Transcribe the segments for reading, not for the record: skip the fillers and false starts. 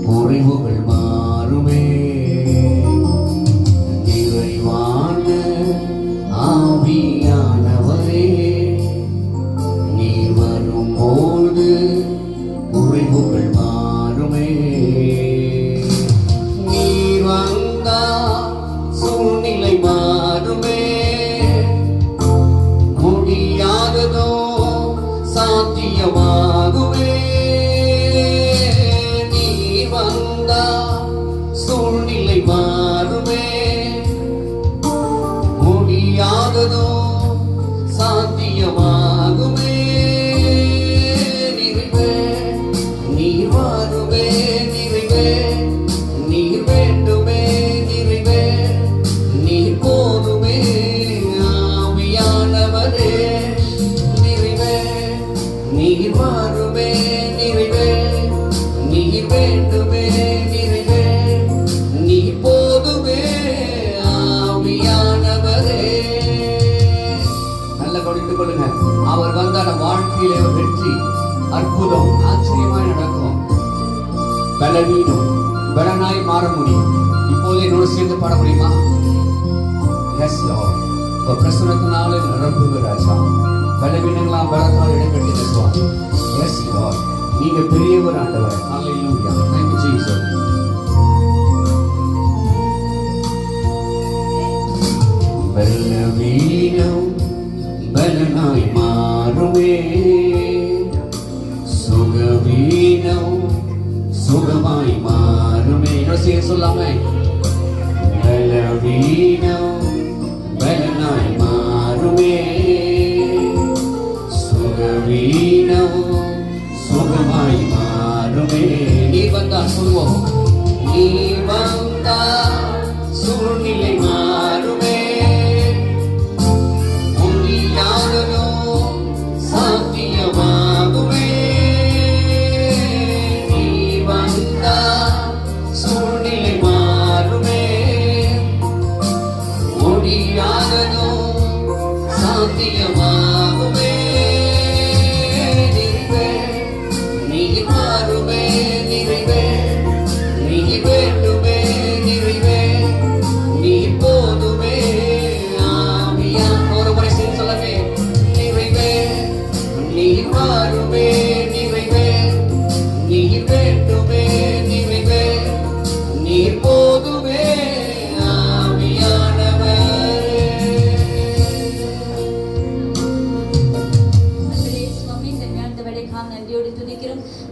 குறைவுகள் மாறுமே. நிறைவான ஆவியானவரே, நீர் வரும்போது குறைவுகள் மாறுமே. நீர் வந்தால் சூழ்நிலை மாறுமே. முடியாததோ சாத்தியமாகுமே. நீர் வந்தால் சூழ்நிலை மாறுமே. முடியாததோ சாத்தியமாகுமே. நிறைவே நீர் வருமே. நிறைவே நீர் வேண்டுமே. நிறைவே நீர் போதுமே. ஆவியானவரே, நிறைவே நீர் வருமே. நிறைவே நீர் வேண்டுமே. நிறைவே நீர் போதுமே. ஆவியானவரே. நல்ல கவனித்துக் கொள்ளுங்க. அவர் வந்தால் வாழ்க்கையிலே வெற்றி, அற்புதம், ஆச்சரியமாய் நடக்கும். பலவீனம் பலனாய் மாற முடியும். இப்போது என்னோடு சேர்ந்து பாட முடியுமா? S Lord. பிரசனத்தினாலே நிரப்புகிற ராஜா, பலவீனங்களாம் பலத்தால் இடங்கட்டி நிறுத்துவார். எஸ் லார்ட், நீங்க பெரியவர் ஆண்டவர். ஹல்லேலூயா. Thank you Jesus. பலவீனம் பலனாய் மாறுமே. சுகவீனம் சுகமாய் மாறுமே. சொல்லாம பலவீனம் பலனாய் மாறுமே. சுகவீனம் சுகமாய் மாறுமே. நீ வந்தா சொல்வோம். நீ வந்தா சூழ்நிலை மாறுமே. முடியாததோ சாத்தியமாகுமே. நீ வந்தா சூழ்நிலை மாறுமே. முடியாததோ சாத்தியமாகுமே. நிறைவே நீர் மாறுமே. நிறைவே நீர் வேண்டுமே. நிறைவே நீர் போதுமே. ஆவியா ஒரு முறை சேர்ந்து சொல்லவே. நிறைவே நீர் மாறுமே. நிறைவே நீர் வேண்டுமே. நிறைவே நீர் போதுமே.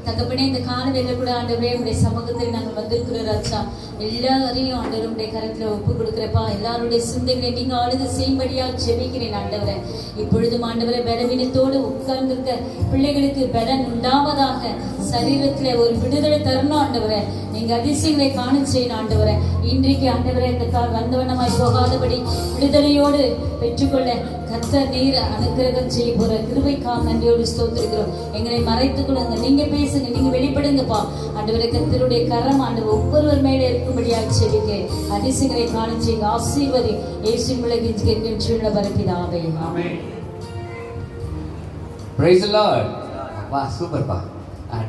தகப்பனே, இந்த காலவேளை கூட ஆண்டவரே உடைய சமூகத்தில் நாங்கள் வந்திருக்கிறோம் ராஜா. எல்லாரையும் ஆண்டவருடைய கரத்துல ஒப்பு கொடுக்குறப்பா. எல்லாருடைய சிந்தைகளை நீங்க ஆளுது செய்யும்படியா ஜெபிக்கிறேன் ஆண்டவரை. இப்பொழுதும் ஆண்டவரை பலவீனத்தோடு உட்கார்ந்திருக்க பிள்ளைகளுக்கு பலன் உண்டாவதாக. சரீரத்துல ஒரு விடுதலை தரணும் ஆண்டவரை. நீங்க அதிசயங்களை காண செய்யணும் ஆண்டவரை. இன்றைக்கு ஆண்டவரை இந்த கால் வந்தவண்ணமாய் போகாதபடி விடுதலையோடு பெற்றுக்கொள்ள கர்த்தர் நீர் அனுக்கிரகம் செய்ய போற கிருபைக்காக நன்றியோடு ஸ்தோத்திரிக்கிறோம். எங்களை மறைத்துக் கொள்ளுங்க. நீங்க பேசுங்க, நீங்க வெளிப்படுங்கப்பா ஆண்டவரை. கர்த்தருடைய கரம் ஆண்டவர் ஒவ்வொருவர் மேலே இருக்கும்படியாக செபிக்க அதிசயங்களை காண செய்யுங்க. ஆசீர்வதி இயேசுவின் மூலமாக ஜெபிக்கிற பரப்பிதாவே. ஆமென். Praise the Lord. வா சூப்பர்ப்பா.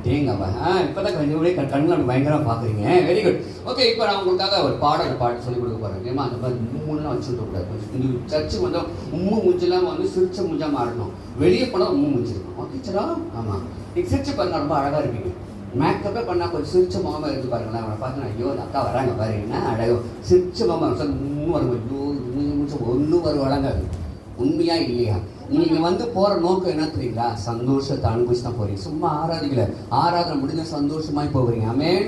டேங்கப்பா. இப்போதான் கொஞ்சம் கண்கள் பயங்கரமாக பார்க்குறீங்க. Very good. ஓகே, இப்போ நான் உங்களுக்காக ஒரு பாட்டு சொல்லிக் கொடுக்க போகிறேன். ஏமா அந்த மாதிரி மூணுலாம் வச்சுருக்கக்கூடாது. இந்த சர்ச்சு வந்து மூஞ்செல்லாம் வந்து சிரிச்ச மூஞ்சா மாறணும். வெளியே போனால் மூஞ்சி இருக்கும். ஓகே சரா? ஆமாம். நீங்கள் சிரிச்சு பாருங்க, ரொம்ப அழகாக இருப்பீங்க. மேக்கப்பே பண்ணால் கொஞ்சம் சிரிச்ச முகமாக இருந்து பாருங்களேன். அவனை பார்த்து நான் ஐயோ அக்கா வராங்க பாருங்கன்னா அழகும் சிரிச்ச முகமாக சார் வரும். ஐயோ மூச்சு ஒன்றும் வரும் வழங்காது. உண்மையா இல்லையா? நீங்கள் வந்து போகிற நோக்கம் என்ன தெரியுங்களா? சந்தோஷத்தை அனுபவிச்சு தான் போகிறீங்க. சும்மா ஆராதிக்கல. ஆராதனை முடிஞ்ச சந்தோஷமாய் போகிறீங்க. ஆமென்.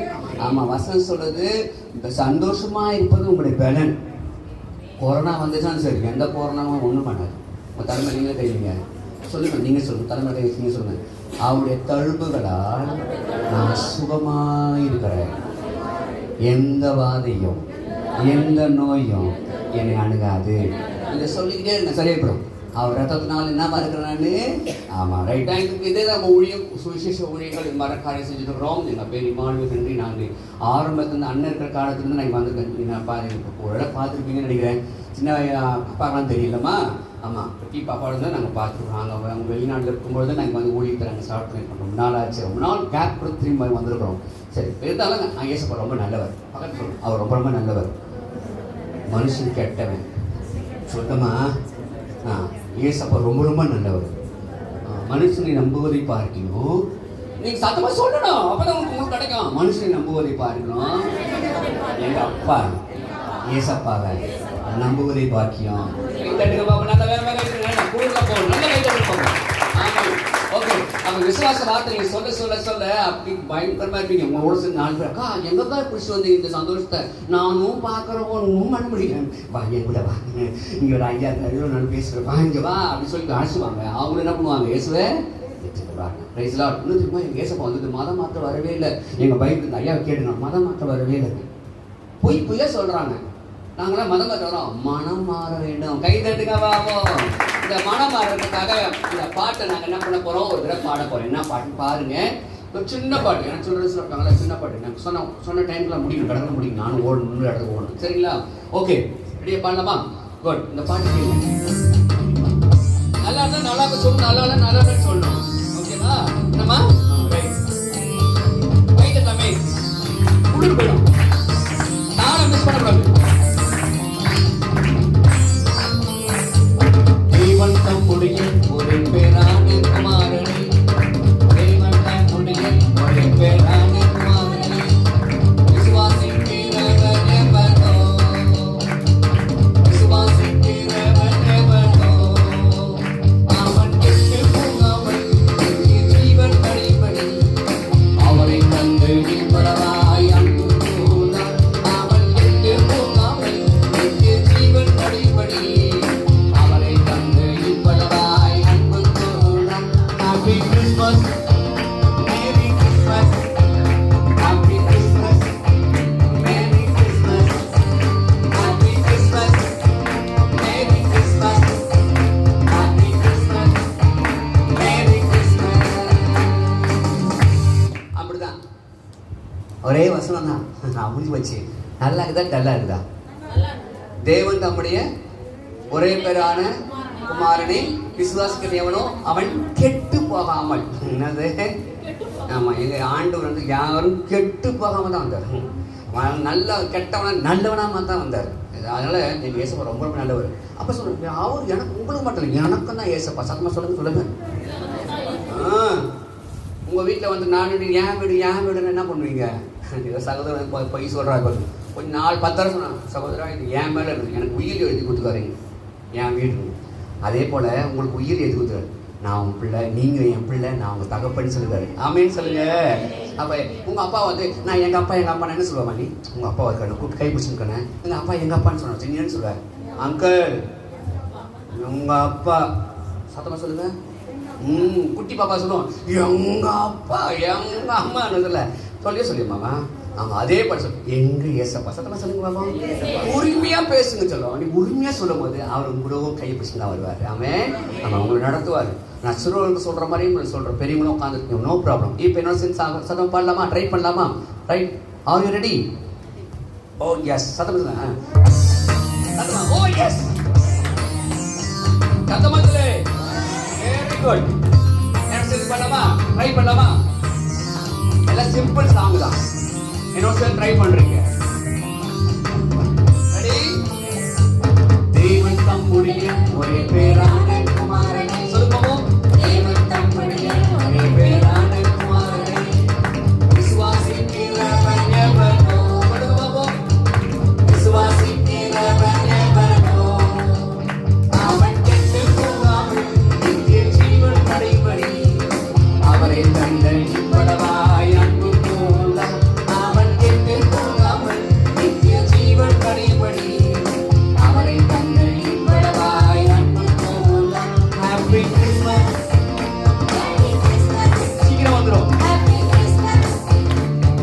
ஆமாம், வசனம் சொல்றது இந்த சந்தோஷமாக இருப்பது உங்களுடைய பலன். கொரோனா வந்துச்சான்னு சரி, எந்த கொரோனாவும் ஒன்றும் பண்ணாது. உங்கள் தலைமை நீங்களே தெரியுங்க. சொல்லுங்கள், நீங்கள் சொல்லுங்கள். தலைமை கை நீங்கள் சொல்லுங்கள். அவருடைய தழும்புகளால் நான் சுகமாக இருக்கிறேன். எந்த வாதையும் எந்த நோயும் என்னை அணுகாது. இதை சொல்லிக்கிட்டே இருங்க, சரியாயிடும். அவர் ரத்தத்தினால் என்ன இருக்கிறான்னு. ஆமாம், ரைட்டா. இதே தான் ஊழியம், சுவிசேஷ ஊழியர்கள் இது மாதிரி காரியம் செஞ்சுட்டு இருக்கிறோம். எங்கள் பேர் இமானுவேல் நன்றி. நாங்கள் ஆரம்பத்துலேருந்து அண்ணன் இருக்கிற காலத்துலேருந்து நான் வந்திருக்கேன். நான் ஒரு இடம் பார்த்துருப்பீங்கன்னு நினைக்கிறேன். சின்ன அப்பாக்கெல்லாம் தெரியலம்மா. ஆமாம், குட்டி பாப்பாவோட தான் நாங்கள் பார்த்துருக்கோம். அவங்க வெளிநாட்டில் இருக்கும்போது நாங்கள் வந்து ஊழியத்தை நாங்கள் ஸ்டார்ட் பண்ணிருக்கோம். ரொம்ப நாள் ஆச்சு, ரொம்ப நாள் கேப் கொடுத்து திரும்பி வந்திருக்கிறோம். சரி, இருந்தாலும் நான் ஏசப்பா ரொம்ப நல்லவர். பக்கத்து சொல்லுவோம், அவர் ரொம்ப ரொம்ப நல்லவர். மனுஷன் கெட்டவன் சொல்லுமா? ஏசப்பா ரொம்ப ரொம்ப நல்லவர். மனுஷனை நம்புவதை பார்க்கணும். நீங்கள் சத்தமாக சொல்லணும், அப்பதான் உங்களுக்கு கிடைக்கும். மனுஷனை நம்புவதை பார்க்கணும். எங்கள் அப்பா ஏசப்பாவை நம்புவதை பாக்கியம். நல்ல வேற போகணும், நல்ல வைத்து ஆமாம். ஓகே, அவங்க விசுவாச வார்த்தை நீங்கள் சொல்ல சொல்ல சொல்ல அப்படி பயங்கரமாக இருப்பீங்க. உங்களோட சேர்ந்து 4 பேர், அக்கா எங்கக்கா பிடிச்சி வந்து இந்த சந்தோஷத்தை நானும் பார்க்குறோம், ஒன்றும் பண்ண முடியும். வா என் கூட வா, இங்கே ஒரு 5-6 நான் பேசுகிறேன், வா இங்கே வா அப்படின்னு சொல்லி அழைச்சுவாங்க. அவங்களும் என்ன பண்ணுவாங்க? இயேசுவே இன்னும் திரும்ப எங்கள் ஏசப்பா வந்தது மதம் மாற்ற வரவே இல்லை. எங்கள் பைபிள் ஐயா கேட்டுனா மதம் மாற்ற வரவே இல்லை. பொய்யா சொல்கிறாங்க. நாங்களாம் மதம் மாற்ற வரோம், மனம் மாற வேண்டும். கை தட்டுங்க பாவோம். இந்த மனம் மாறுறதுக்காக இந்த பாட்டை நாங்கள் என்ன பண்ண போகிறோம்? ஒரு தடவை பாட போகிறோம். என்ன பாட்டுன்னு பாருங்க. ஒரு சின்ன பாட்டு, எனக்கு சொல்கிறது சொல்லிருக்காங்களா, சின்ன பாட்டு. எனக்கு சொன்ன டைம்ல முடியும், கடந்து முடியும். நானும் ஓடணும், இடத்துக்கு ஓடணும். சரிங்களா? ஓகே, ரெடியாக பாடலாமா? குட். இந்த பாட்டு கேளுங்க. நல்லா இருந்தால் நல்லா சொல்லணும், நல்லா இல்லை நல்லா இல்லைன்னு சொல்லணும். ஓகேவா? என்னம்மா? ரைட் எல்லாமே குளிர் போயிடும். நானும் மிஸ் பண்ணக்கூடாது. தம்முடைய ஒரு பேரான குமாரனே, தேவன் தம்முடைய ஒரு பேரான குமாரனே, விசுவாசிக்கிறவன் எவனோ, விசுவாசிக்கிறவன் எவனோ, அவன் கெட்டு போகாமல் நித்திய ஜீவன் அடைபடி, அவரை தந்து இன்பராய் அன்பு கூர்ந்தார். அவன் கெட்டு போகாமல் நித்திய ஜீவன் அடைபடி, ஒரே வசனம் தான். நான் முடிஞ்சு வச்சு நல்லா இருக்குதா டல்லா இருக்குதா? தேவன் தம்முடைய ஒரே பேரான குமாரனை விசுவாசிக்கிறவனோ அவன் கெட்டு போகாமல். என்னது? ஆமா, எங்க ஆண்டவர் வந்து யாரும் கெட்டு போகாம தான் வந்தார். நல்ல கெட்டவனா நல்லவனாம தான் வந்தார். அதனால எங்க ஏசப்பா ரொம்ப ரொம்ப நல்லவர். அப்ப சொல்லுங்க, அவர் எனக்கு உங்களுக்கு மட்டும் இல்லை, எனக்கும் தான் ஏசப்பா. சத்தமா சொல்லுங்க சொல்லுங்க. உங்கள் வீட்டில் வந்து நான் ஏன் வீடுன்னு என்ன பண்ணுவீங்க? சகோதரன் பொய் சொல்கிறாங்க. கொஞ்சம் 4-10 வருஷம் சொன்னான், சகோதரா இது என் மேலே இருக்குது, எனக்கு உயிர் எழுதி கொடுத்துக்காரீங்க என் வீடு. அதே போல் உங்களுக்கு உயிர் எழுதி கொடுத்துறாரு. நான் உங்கள் பிள்ளை, நீங்கள் என் பிள்ளை, நான் உங்கள் தகப்பன்னு சொல்லுவாரு. ஆமேன்னு சொல்லுங்க. அப்போ உங்கள் அப்பா வந்து நான் எங்கள் அப்பா என்ன சொல்லுவாங்க? நீ உங்கள் அப்பா இருக்கானு கூப்பிட்டு கை பிடிச்சிருக்கானே, எங்கள் அப்பா எங்கள் அப்பான்னு சொன்னான். சின்னன்னு சொல்லுவார். அங்கிள் உங்கள் அப்பா, சத்தமாக சொல்லுங்கள். குட்டி பாப்பா சொல்லுவோம், எங்க அப்பா எங்க அம்மான்னு சொல்லிடுமாமா. ஆமா, அதே பாட்டு சொல்லு, எங்க ஏசப்பா. சத்தமா சொல்லுங்க பாப்பா. உரிமையா பேசுங்க சொல்லுவோம். நீ உரிமையா சொல்லும் போது அவர் உங்களவும் கை பிடிச்சு தான் வருவார். ஆமா, உங்களை நடத்துவார். நான் சிறுவர்களுக்கு சொல்ற மாதிரி உங்களுக்கு சொல்றேன், பெரியவங்களும் உட்காந்துருக்கீங்க, நோ ப்ராப்ளம். இப்போ என்ன சத்தம் பாடலாமா? ட்ரை பண்ணலாமா? Right, are you ready? Oh yes, சத்தமா சொல்லுங்க. ஓ எஸ், சத்தமா சொல்லு. Very good. பண்ணலாமா? ட்ரை பண்ணலாமா? எல்லாம் சிம்பிள் சாங் தான். என்ன ட்ரை பண்றீங்க? ரெடி? தேவன் தம்முடைய ஒரே பேரான குமாரனை, சொல்லுவோம். தேவன் தம்முடைய ஒரே பேரான குமாரனை விசுவாசிக்கிறவன் எவனோ, சொல்லுவோம். விசுவாசிக்கிறவன் எவனோ அவன் கெட்டு போகாமல் நித்திய ஜீவன் அடைபடி, அவரை தந்த இன்படவாய் அன்பு போல, அவன் கெட்டு போகாமல் நித்திய ஜீவன் அடைபடி, அவரை தந்த இன்படவாய் அன்பு போல. Happy Christmas. சீக்கிரம் வந்துடும். Happy Christmas.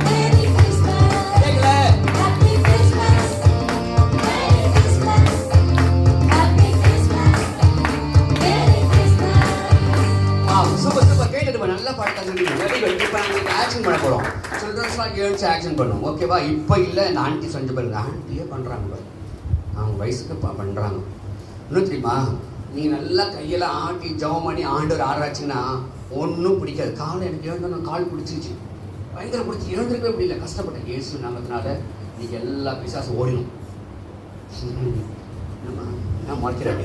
Merry Christmas. கேக்கல? Happy Christmas. Merry Christmas. Happy Christmas. Merry Christmas. Super super. கேட்டுட்டு நல்ல பாட்டு சொல்லுங்க. Very good. இப்போ நாங்கள் ஆக்ஷன் பண்ண போகிறோம். சில்ட்ரன்ஸ்லாம் கேர்ள்ஸ் ஆக்ஷன் பண்ணுவோம். ஓகேவா? இப்போ இல்லை, இந்த ஆண்டி செஞ்ச பாருங்க. ஆண்டியே பண்ணுறாங்க பாரு, அவங்க வயசுக்கு பண்ணுறாங்க. இன்னும் தெரியுமா, நீங்கள் நல்லா கையெல்லாம் ஆட்டி ஜெபம் பண்ணி ஆண்டவர் ஆராய்ச்சிங்கன்னா ஒன்றும் பிடிக்காது. காலை எனக்கு எழுந்தோம், கால் பிடிச்சிச்சு, பயங்கர பிடிச்சி எழுந்திருக்கவே முடியல, கஷ்டப்பட்டேன். இயேசு நாமத்தினால இன்னைக்கு எல்லா பிசாசும் ஓடிடும். நான் மறைக்கிறேன்,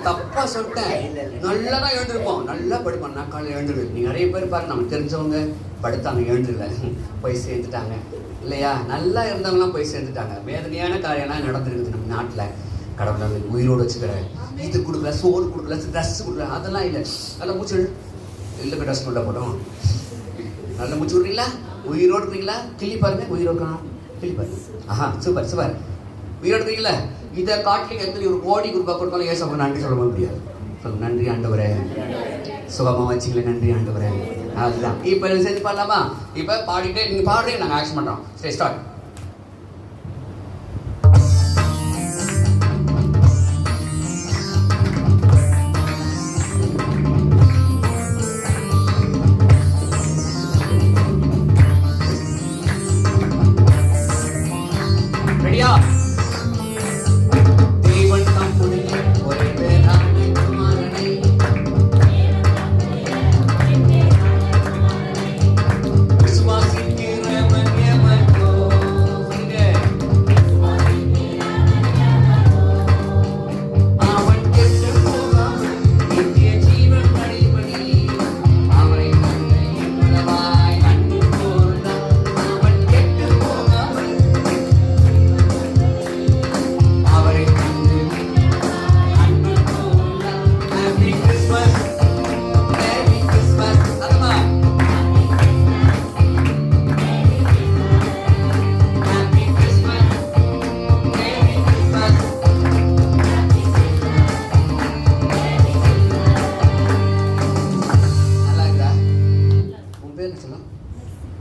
தப்பா சொல்லிட்டேன். நல்லா தான் எழுந்திருப்போம், நல்லா படுப்போம். நான் காலையில் எழுந்துருவேன். நீ நிறைய பேர் பாருங்க, நமக்கு தெரிஞ்சவங்க படுத்தாங்க, எழுந்துருல, போய் சேர்ந்துட்டாங்க இல்லையா? நல்லா இருந்தவங்களாம் போய் சேர்ந்துட்டாங்க. வேதனையான காரியம்லாம் நடந்துருக்குது நம்ம நாட்டில். கடவுளை உயிரோடு வச்சுக்கிறேன், இது கொடுக்கல, சோறு கொடுக்கல, ட்ரெஸ் கொடுக்கல, அதெல்லாம் இல்லை. நல்லா மூச்சு இல்லை, ட்ரெஸ் கொண்ட போட்டோம். நல்லா மூச்சு விடுறீங்களா? உயிரோடு இருக்கீங்களா? கிள்ளி பாருங்க, உயிரோடு இருக்கணும், கிள்ளி பாருங்க. ஆஹா, சூப்பர் சூப்பர். உயிரோடு இருக்கீங்களா? இதை காட்டில் எத்தனை ஒரு கோடி ரூபாய் கொடுத்தாலும் ஏசப்ப நன்றி சொல்ல முடியாது. சொல்லுங்க, நன்றி ஆண்டவரே, சுகமாக வச்சுக்கல, நன்றி ஆண்டவரே. அதுதான். இப்போ சேர்த்து பாடலாமா? இப்போ பாடிட்டே நீங்கள் பாடுறீங்க, நாங்கள் ஆக்ஷன் பண்ணுறோம். சரி, ஸ்டார்ட். ரெடியா?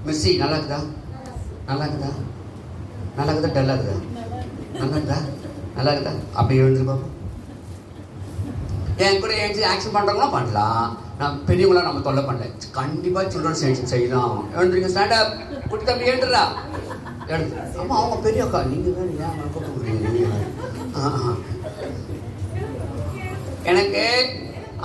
மெஸ்ஸி நல்லா இருக்குதா? நல்லா இருக்குதா? நல்லா இருக்குதா? டல்லா இருக்குதா? நல்லா இருக்குதா? நல்லா இருக்குதா? அப்படி எழுந்துரு பாப்போம். என் கூட எழுந்து ஆக்ஷன் பண்ணுறவங்களாம் பண்ணலாம். நான் பெரியவங்களாம் நம்ம தொல்லை பண்ணல. கண்டிப்பாக சில்ட்ரன்ஸ் ஆக்ஷன் செய்யலாம். எழுந்துருங்க, ஸ்டாண்ட் அப். குட்டி தம்பி எழுந்துடா, எழுந்து. ஆமாம், அவங்க பெரிய அக்கா, நீங்கள் வேறு ஏன் கூப்பிட்டு கொடுக்குறீங்க? எனக்கு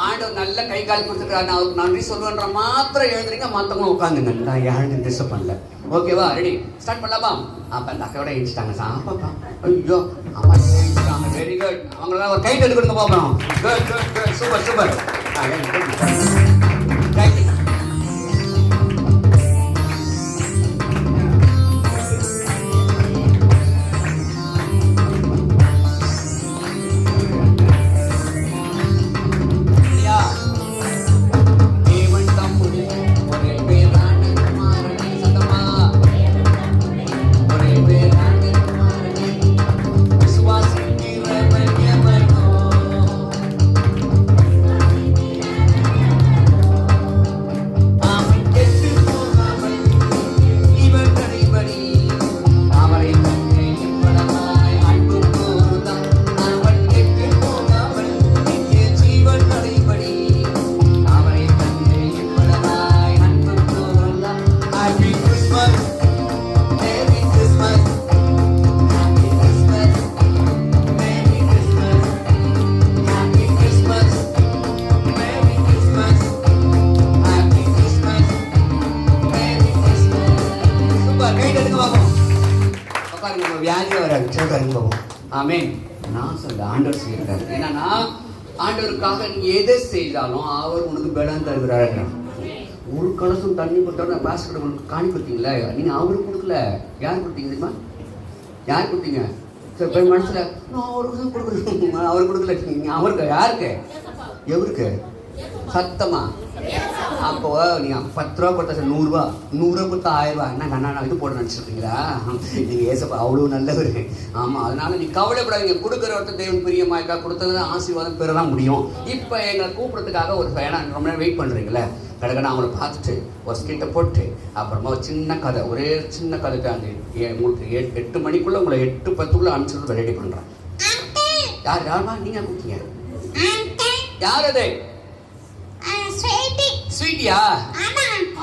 ஆண்டவர் நல்ல கை கால் கொடுத்துருக்காரு, நான் அவருக்கு நன்றி சொல்லுவேன்ற மாத்திரம் எழுதுறீங்க, மற்றவங்களும் உட்காந்துங்க. நான் யாருன்னு டிஸ்டர்ப் பண்ணல. ஓகேவா? ரெடி, ஸ்டார்ட் பண்ணலாமா? அப்போ அந்த அக்கையோட எழுச்சிட்டாங்க. சாப்பாப்பா, ஐயோ அம்மா எழுச்சிட்டாங்க, வெரி குட். அவங்களாம் ஒரு கைட் எடுக்கணுங்க பார்ப்போம். Good good good, super super. Right. வியாதியாக வராது, சொல்றாங்க பாபு. ஆமேன். நான் சொல்ல ஆண்டவர் சொல்லியிருக்காரு. என்னன்னா, ஆண்டவருக்காக நீ எதை செய்தாலும் அவர் உனக்கு பலன் தருகிறாரு. ஒரு கலசம் தண்ணி கொடுத்தா பாஸ்கெட் உங்களுக்கு காணி கொடுத்தீங்களா? நீங்க அவருக்கு கொடுக்கல, யார் கொடுத்தீங்க தெரியுமா? யார் கொடுத்தீங்க? சரி, போய் மனசுல நான் அவருக்கு தான் கொடுக்கணும், அவருக்கு கொடுக்கல. அவருக்கு யாருக்கு? எவருக்கு? சத்தமா? அப்போ நீங்க 10 ரூபா கொடுத்தா 100 ரூபா, 100 ரூபா கொடுத்தா 1000 ரூபா. என்ன கண்ணா இது போட நினைச்சிருக்கீங்களா? நீங்க ஏசப்பா அவ்வளவு நல்லவர். ஆமா, அதனால நீ கவலைப்படாதீங்க. கொடுக்குற ஒருத்தர் தேவன் பிரியமா இருக்கா, கொடுத்தது ஆசீர்வாதம் பெறதான் முடியும். இப்போ எங்களை கூப்பிடுறதுக்காக ஒரு பயணம் ரொம்ப நேரம் வெயிட் பண்றீங்களே, கடற்கடை அவங்கள பார்த்துட்டு ஒரு ஸ்கிட்ட போட்டு அப்புறமா ஒரு சின்ன கதை, ஒரே சின்ன கதை தாண்டி உங்களுக்கு 8 மணிக்குள்ள உங்களை 8:10 அனுப்பிச்சு ரெடி பண்றேன். யாருமா நீங்க கூப்பிட்டீங்க? யார் அது? ஸ்வீட்டியா?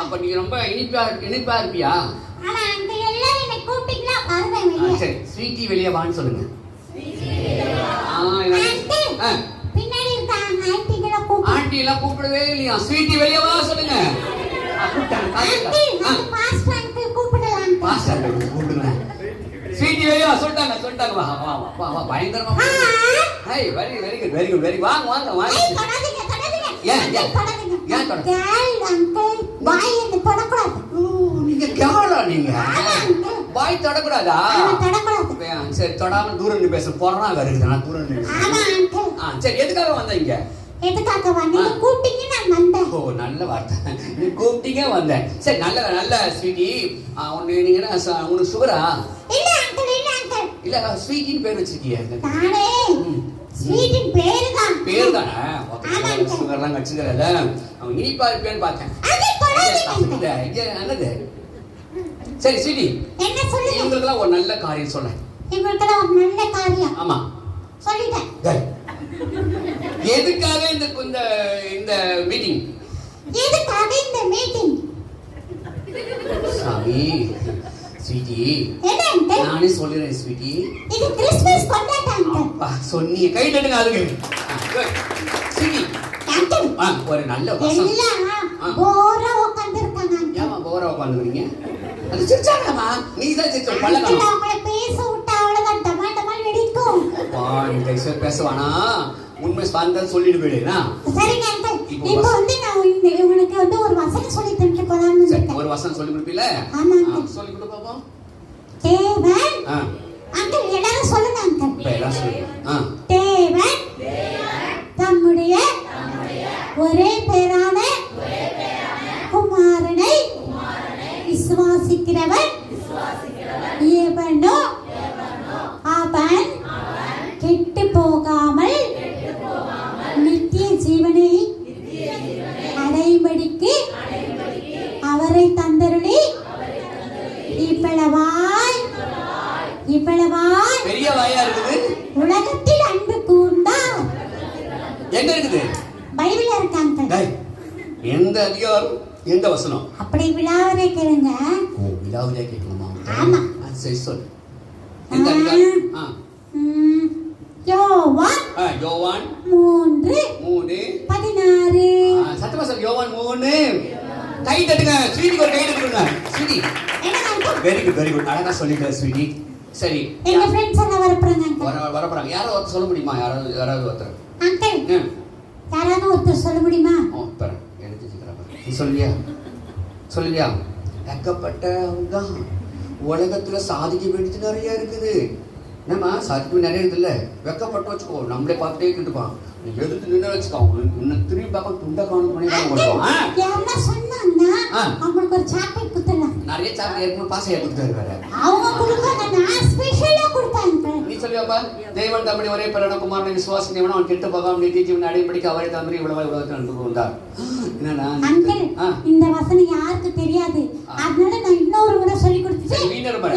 அப்ப நீங்க ரொம்ப இனிப்பா இருப்பியா? சரி, ஸ்வீட்டி வெளியே வான்னு சொல்லுங்க. ஆண்டி எல்லாம் கூப்பிடவே இல்லையா? ஸ்வீட்டி வெளியே வா சொல்லுங்க. கூப்பிட்டாங்க. பாஸ்டர் கூப்பிடுங்க. ஸ்வீட்டி வெளியே வா சொல்லிட்டாங்க. வா பயங்கரமா. ஹை வெரி குட் வாங்க வாங்க. ஏன் நீங்க கேவலா நீங்க பாய் தொடக்கூடாதா? சரி தொடாம தூரம் நின்று பேச போறா வருது. நான் தூரம் நின்று. சரி எதுக்காக வந்தீங்க? ஓ நல்ல வார்த்தை. நீ கூப்பிட்டீங்க வந்தேன். சரி நல்ல ஸ்வீட்டி. நீங்க உங்களுக்கு சுகரா? இல்ல ஸ்வீட்டின்னு பேர் வச்சிருக்கீங்க. பேரு தானே. சுகர்லாம் வச்சுக்கிறத இனிப்பா இருப்பேன்னு பார்த்தேன். நல்லது. சரி ஸ்வீட்டி, இவங்களுக்கெல்லாம் ஒரு நல்ல காரியம் சொல்றேன். ஆமா சொல்லிட்டேன். எதுக்காக இந்த மீட்டிங்? சாமி ஸ்வீட்டி, நானே சொல்லிடுறேன் ஸ்வீட்டி. இது கிறிஸ்மஸ் கொண்டாட்டம். அப்பா சொன்னீங்க. கை தட்டுங்க அதுக்கு. ஸ்வீட்டி ஒரு நல்ல வசனம். போரா உட்கார்ந்திருக்காங்க. ஏமா போரா உட்கார்ந்துறீங்க? அது சிரிச்சாங்கம்மா. நீ தான் சிரிச்ச பழக்கம். அவங்கள பேச விட்டா அவ்வளவுதான் டமால் வெடிக்கும். அப்பா நீ பேசுவானா? உண்மை சார்ந்தா சொல்லிட்டு போயிடுனா? சரிங்க அங்கிள். இப்போ நான் உங்களுக்கு ஒரு வசனம் சொல்லி தந்துட்டு போலாம்னு இருக்கேன். ஒரு வசனம் சொல்லி கொடுப்பீல? ஆமா சொல்லி கொடு பாப்போம். தேவன். அங்கிள் எல்லாரும் சொல்லுங்க அங்கிள். எல்லாம் சொல்லுங்க. தேவன் தம்முடைய ஒரே பேரான குமாரனை விசுவாசிக்கிறவன் எவனோ அவன் கெட்டு போகாமல் நித்திய ஜீவனை அடையும்படிக்கு அவரை தந்தருளி இவ்வளவாய் பெரிய வாயா இருக்குது. உலகத்தில் அன்பு கூர்ந்தார். எங்க இருக்குது? பைபிள்ல இருக்காங்க. எந்த அதிகாரம் எந்த வசனம்? அப்படி விழாவரே கேளுங்க. ஓ விழாவரே கேட்கணுமா? ஆமா சரி சொல்லு. எந்த அதிகாரம்? யோவான் 3:16. சத்தமா சொல்லு. யோவான் 3. கை தட்டுங்க. ஸ்வீட்டிக்கு ஒரு கை தட்டுங்க. ஸ்வீட்டி வெரி குட் அழகா சொல்லிட்ட ஸ்வீட்டி. சரி எங்க फ्रेंड्स எல்லாம் வரப்போறாங்க. யாரோ ஒருத்தர் சொல்ல முடியுமா? யாராவது ஒருத்தர் அங்கிள் யாராவது ஒருத்தர் சொல்ல முடியுமா? பாரு எனக்கு சீக்கிரம் நீ சொல்லுவியா? ஏக்கப்பட்டவங்க உலகத்துல சாதிக்க வேண்டியது நிறைய இருக்குது. என்னம்மா சாதிக்க நிறைய இருக்குல்ல? வெக்கப்பட்டு வச்சுக்கோ. நம்மளே பார்த்துட்டே கிட்டுப்பான். நீ எதுக்கு நின்று வச்சுக்கோ. இன்னும் திரும்பி பார்க்க துண்டை காணும் பண்ணி தான் கொடுப்போம். யாரா சொன்னாங்க அவங்களுக்கு ஒரு சாக்லேட் குத்தலாம். நிறைய சாக்லேட் ஏற்கனவே பாசையா கொடுத்தாரு வேற. அவங்க கொடுப்பாங்க. நான் ஸ்பெஷலா கொடுப்பாங்க. நீ சொல்லியாப்பா? தேவன் தம்முடைய ஒரே பேரான குமாரனை விசுவாசிக்கிறவன் அவன் கெட்டு போகாமல் நித்திய ஜீவனை அடையும்படிக்கு அவரை தந்திரி இவ்வளவு உலகத்தில் அனுப்பி வந்தார். என்னன்னா இந்த வசனம் யாருக்கு தெரியாது. அதனால நான் இன்னொரு முறை சொல்லி கொடுத்துட்டு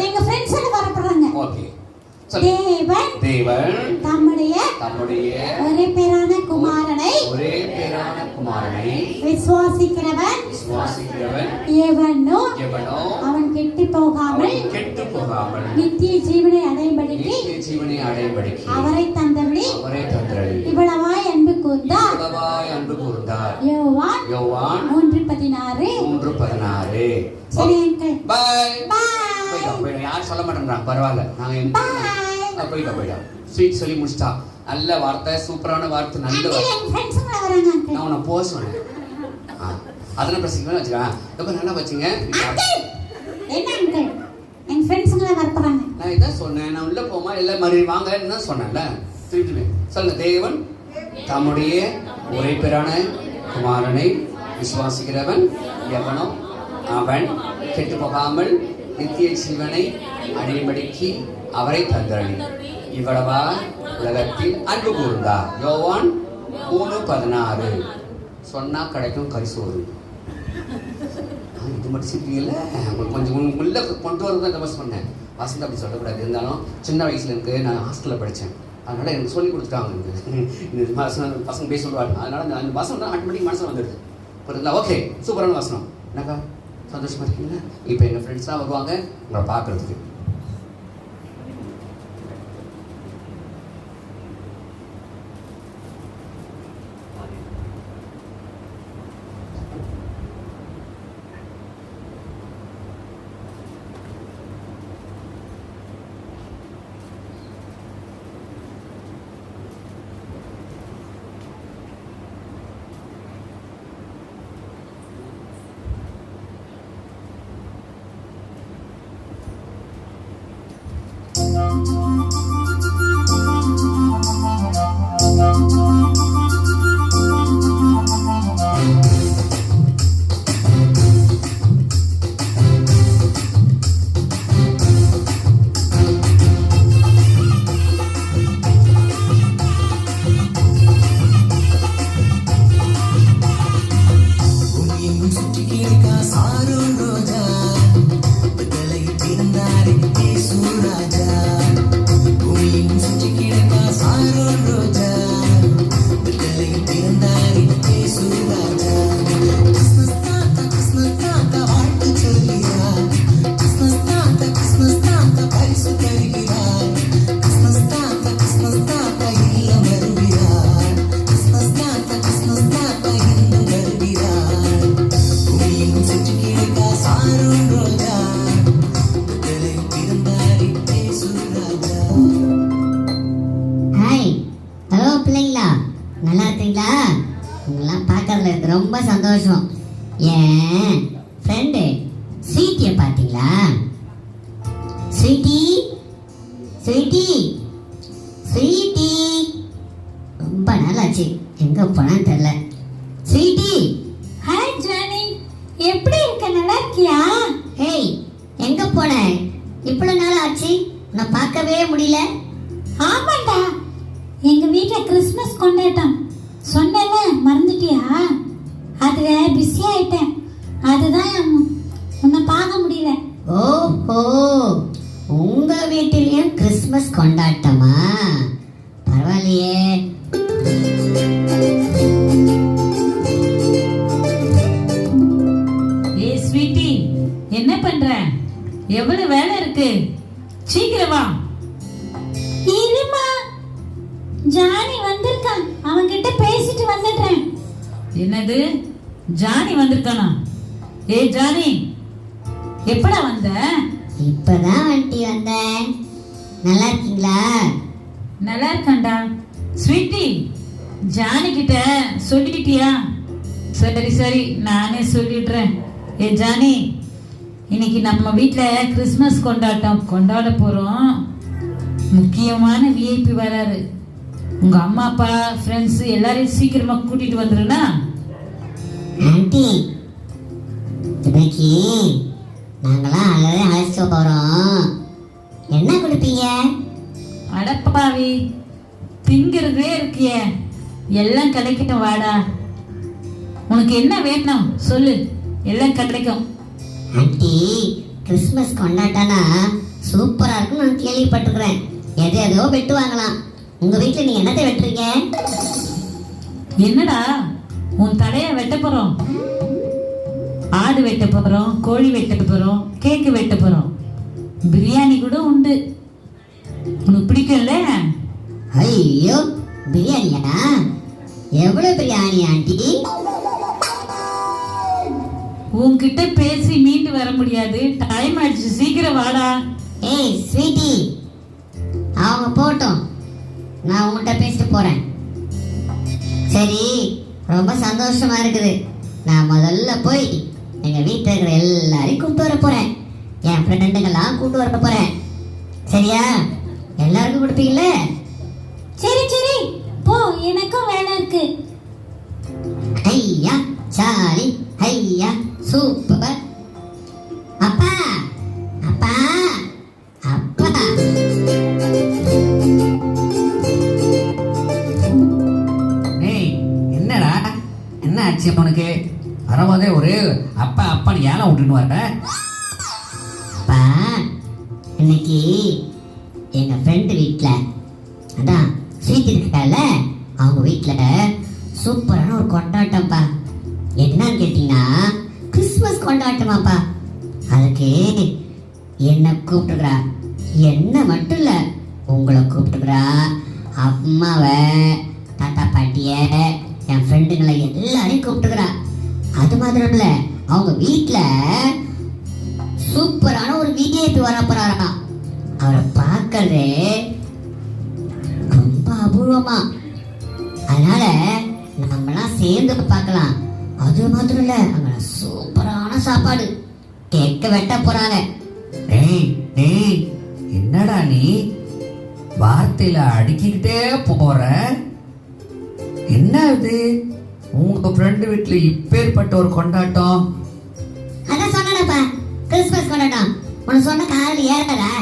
எங்க ஃப்ரெண்ட்ஸ் எல்லாம் வரப்போறாங்க. ஓகே. தேவன் தம்முடைய ஒரே பேரான குமாரனை விசுவாசிக்கிறவன் எவனோ அவன் கெட்டு போகாமல் நித்திய ஜீவனை அடையும்படிக்கு அவரை தந்தருளி இவ்வளவாய் அன்பு கூர்ந்தார். யோவான் 3:16. சரி அங்கிள் பை. யாரும் சொல்ல மாட்டேன்றாங்க. பரவாயில்ல. நாங்க போயிட்டா ஸ்வீட் சொல்லி முடிச்சிட்டா. நல்ல வார்த்தை, சூப்பரான வார்த்தை, நல்ல வார்த்தை. நான் உன்னை போக சொன்னேன். அதெல்லாம் பிரச்சனை வச்சுக்கேன். ரொம்ப நல்லா வச்சுங்க. நான் இதான் சொன்னேன். நான் உள்ள போமா எல்லாம் மறுபடி வாங்கன்னு தான் சொன்னேன்ல. திருப்பி சொல்லுங்க. தேவன் தம்முடைய ஒரே பேரான குமாரனை விசுவாசிக்கிறவன் எவனோ அவன் கெட்டு போகாமல் நித்திய ஜீவனை அடையும்படிக்கு அவரை தந்தருளி இவ்வளவா உலகத்தில் அன்பு கூர்ந்தார். யோவான் 3:16. சொன்னா கிடைக்கும் கரிசோறு. இது மட்டும் சிரிப்பீங்கல்ல? கொஞ்சம் உள்ள கொண்டு வரதான் இந்த பஸ் பண்ணேன். வசந்த் அப்படி சொல்லக்கூடாது. இருந்தாலும் சின்ன வயசுல இருக்கு. நான் ஹாஸ்டலில் படித்தேன். அதனால எனக்கு சொல்லி கொடுத்துட்டாங்க. இந்த பசங்க பேச சொல்லுவாங்க. அதனால அந்த வசனம் தான் ஆட்டோமேட்டிக் மனசில் வந்துடுது. புரியுதுங்களா? ஓகே சூப்பரான வசனம். என்னக்கா சந்தோஷமா இருக்கீங்களா? இப்போ எங்கள் ஃப்ரெண்ட்ஸ்லாம் வருவாங்க உங்களை பார்க்கறதுக்கு. ஏசு ராஜா பூமியும் சுற்றி கிடந்தா சாரோன் ரோஜா விடுதலையில் பிறந்தாரே ஏசு ராஜா கிறிஸ்மஸ் தாத்தா வாழ்த்து சொல்கிறார் கிறிஸ்மஸ் தாத்தா பரிசு தருகிறார் கிறிஸ்மஸ் தாத்தா இல்லம் வருகிறார் கிறிஸ்மஸ் தாத்தா இன்னும் வருகிறார் பூமியும் சுற்றி கிடந்தா சாரோன் ரோஜா விடுதலையில் பிறந்தாரே ஏசு ராஜா. ஹாய், ஹலோ பிள்ளைங்களா, நல்லா இருக்கீங்களா? உங்களெல்லாம் பார்க்கறதுல எனக்கு ரொம்ப சந்தோஷம். ஏன் ஃப்ரெண்டு ஸ்வீட்டியை பார்த்தீங்களா? ஸ்வீட்டி ஸ்வீட்டி ஸ்வீட்டி, ரொம்ப நாள் ஆச்சு, எங்கே போனான்னு தெரில. ஸ்வீட்டி, ஹாய் ஜானி, எப்படி இருக்க? நல்லா இருக்கியா? ஹேய், எங்கே போன? இவ்வளோ நாள் ஆச்சு, நான் பார்க்கவே முடியல. ஆமாண்டா, எங்க வீட்ல கிறிஸ்மஸ் கொண்டாட்டம் சொன்னேன்ல, மறந்துட்டியா? அதுல பிஸி ஆயிட்டேன், அதுதான் உன்னை பார்க்க முடியல. ஓஹோ, உங்க வீட்டிலையும் கிறிஸ்மஸ் கொண்டாட்டமா? பரவாயில்லையே. ஏ ஸ்வீட்டி, என்ன பண்ற? எவ்வளவு வேலை இருக்கு, சீக்கிரம் வா. இருமா, ஜானி வந்திருக்கான், அவன்கிட்ட பேசிட்டு வந்துடுறேன். என்னது, ஜானி வந்திருக்கானா? ஏ ஜானி, எப்படா வந்த? இப்பதான் வண்டி வந்தேன். நல்லா இருக்கீங்களா? நல்லா இருக்கான்டா. ஸ்வீட்டி, ஜானி கிட்ட சொல்லிட்டியா? சரி சரி, நானே சொல்லிடுறேன். ஏ ஜானி, இன்னைக்கு நம்ம வீட்ல கிறிஸ்மஸ் கொண்டாட்டம் கொண்டாட போறோம். முக்கியமான விஐபி வராரு. உங்க அம்மா அப்பா ஃப்ரெண்ட்ஸ் எல்லாரையும் சீக்கிரமா கூட்டிட்டு வந்துருனா. ஆண்டி, இன்னைக்கு நாங்களாம் ஆல்ரெடி அழைச்சிட்டு போறோம். என்ன கொடுப்பீங்க? அடப்பாவி, திங்கிறதே இருக்கியே, எல்லாம் கிடைக்கட்டும், வாடா. உனக்கு என்ன வேணும் சொல்லு, எல்லாம் கிடைக்கும். ஆண்டி, கிறிஸ்மஸ் கொண்டாட்டம்னா சூப்பரா இருக்குன்னு நான் கேள்விப்பட்டிருக்கிறேன். எது எதோ வெட்டுவாங்களாம். உங்க வீட்டுல நீங்க என்னத்தை வெட்டுறீங்க? என்னடா, உன் தலைய வெட்ட போறோம். ஆடு வெட்ட போறோம், கோழி வெட்ட போறோம், கேக்கு வெட்ட போறோம், பிரியாணி கூட உண்டு. உனக்கு பிடிக்கும்ல? ஐயோ, பிரியாணியா? எவ்வளவு பிரியாணி ஆண்டி? உன்கிட்ட பேசி மீண்டு வர முடியாது, டைம் ஆயிடுச்சு, சீக்கிரம் வாடா. ஏய் ஸ்வீட்டி, அவங்க போட்டோம், நான் உங்கள்கிட்ட பேசிட்டு போறேன். சரி, ரொம்ப சந்தோஷமா இருக்குது. நான் முதல்ல போய் எங்க வீட்டில் இருக்கிற எல்லாரையும் கூப்பிட்டு வர போறேன். என் ஃப்ரெண்டுங்கெல்லாம் கூப்பிட்டு வர போறேன். சரியா? எல்லாருக்கும் கொடுப்பீங்களே? சரி சரி, போ, எனக்கும் வேலை இருக்கு. ஐயா சாலி, ஐயா சூப்பர். அப்பா அப்பா அப்பா, ஏய், என்னடா, என்ன ஆச்சு உனக்கு? வரும்போதே ஒரு அப்பா அப்பான்னு ஏன் விட்டுன்னு வர? அப்பா, இன்னைக்கு எங்க ஃப்ரெண்டு வீட்டில், அதான் ஸ்வீட் இருக்கால, அவங்க வீட்டில் சூப்பரான ஒரு கொண்டாட்டம்ப்பா. என்னன்னு கேட்டீங்கன்னா கிறிஸ்மஸ் கொண்டாட்டமாப்பா. அதுக்கு என்ன கூப்பிட்டுக்கிறா. என்ன மட்டும் இல்லை, உங்களை கூப்பிட்டுக்கிறா, அம்மாவை, தாத்தா பாட்டிய, என் ஃப்ரெண்டுங்களை எல்லாரையும் கூப்பிட்டுக்கிறா. அது மாத்திரம் இல்லை, அவங்க வீட்டில் சூப்பரான ஒரு விஐபி வர போறாராம். அவரை பார்க்கறதே ரொம்ப அபூர்வமா. அதனால நம்மளாம் சேர்ந்து பார்க்கலாம். அது மாத்திரம் இல்ல, அங்க சூப்பரான சாப்பாடு, கேக்க வெட்ட போறாங்க. டேய் டேய், என்னடா நீ வார்த்தையில அடுக்கிக்கிட்டே போற? என்ன இது, உங்க ஃப்ரெண்டு வீட்டுல இப்பேற்பட்ட ஒரு கொண்டாட்டம்? அதான் சொன்னேன்ப்பா, கிறிஸ்மஸ் கொண்டாட்டம். உனக்கு சொன்ன காலையில் ஏறடா.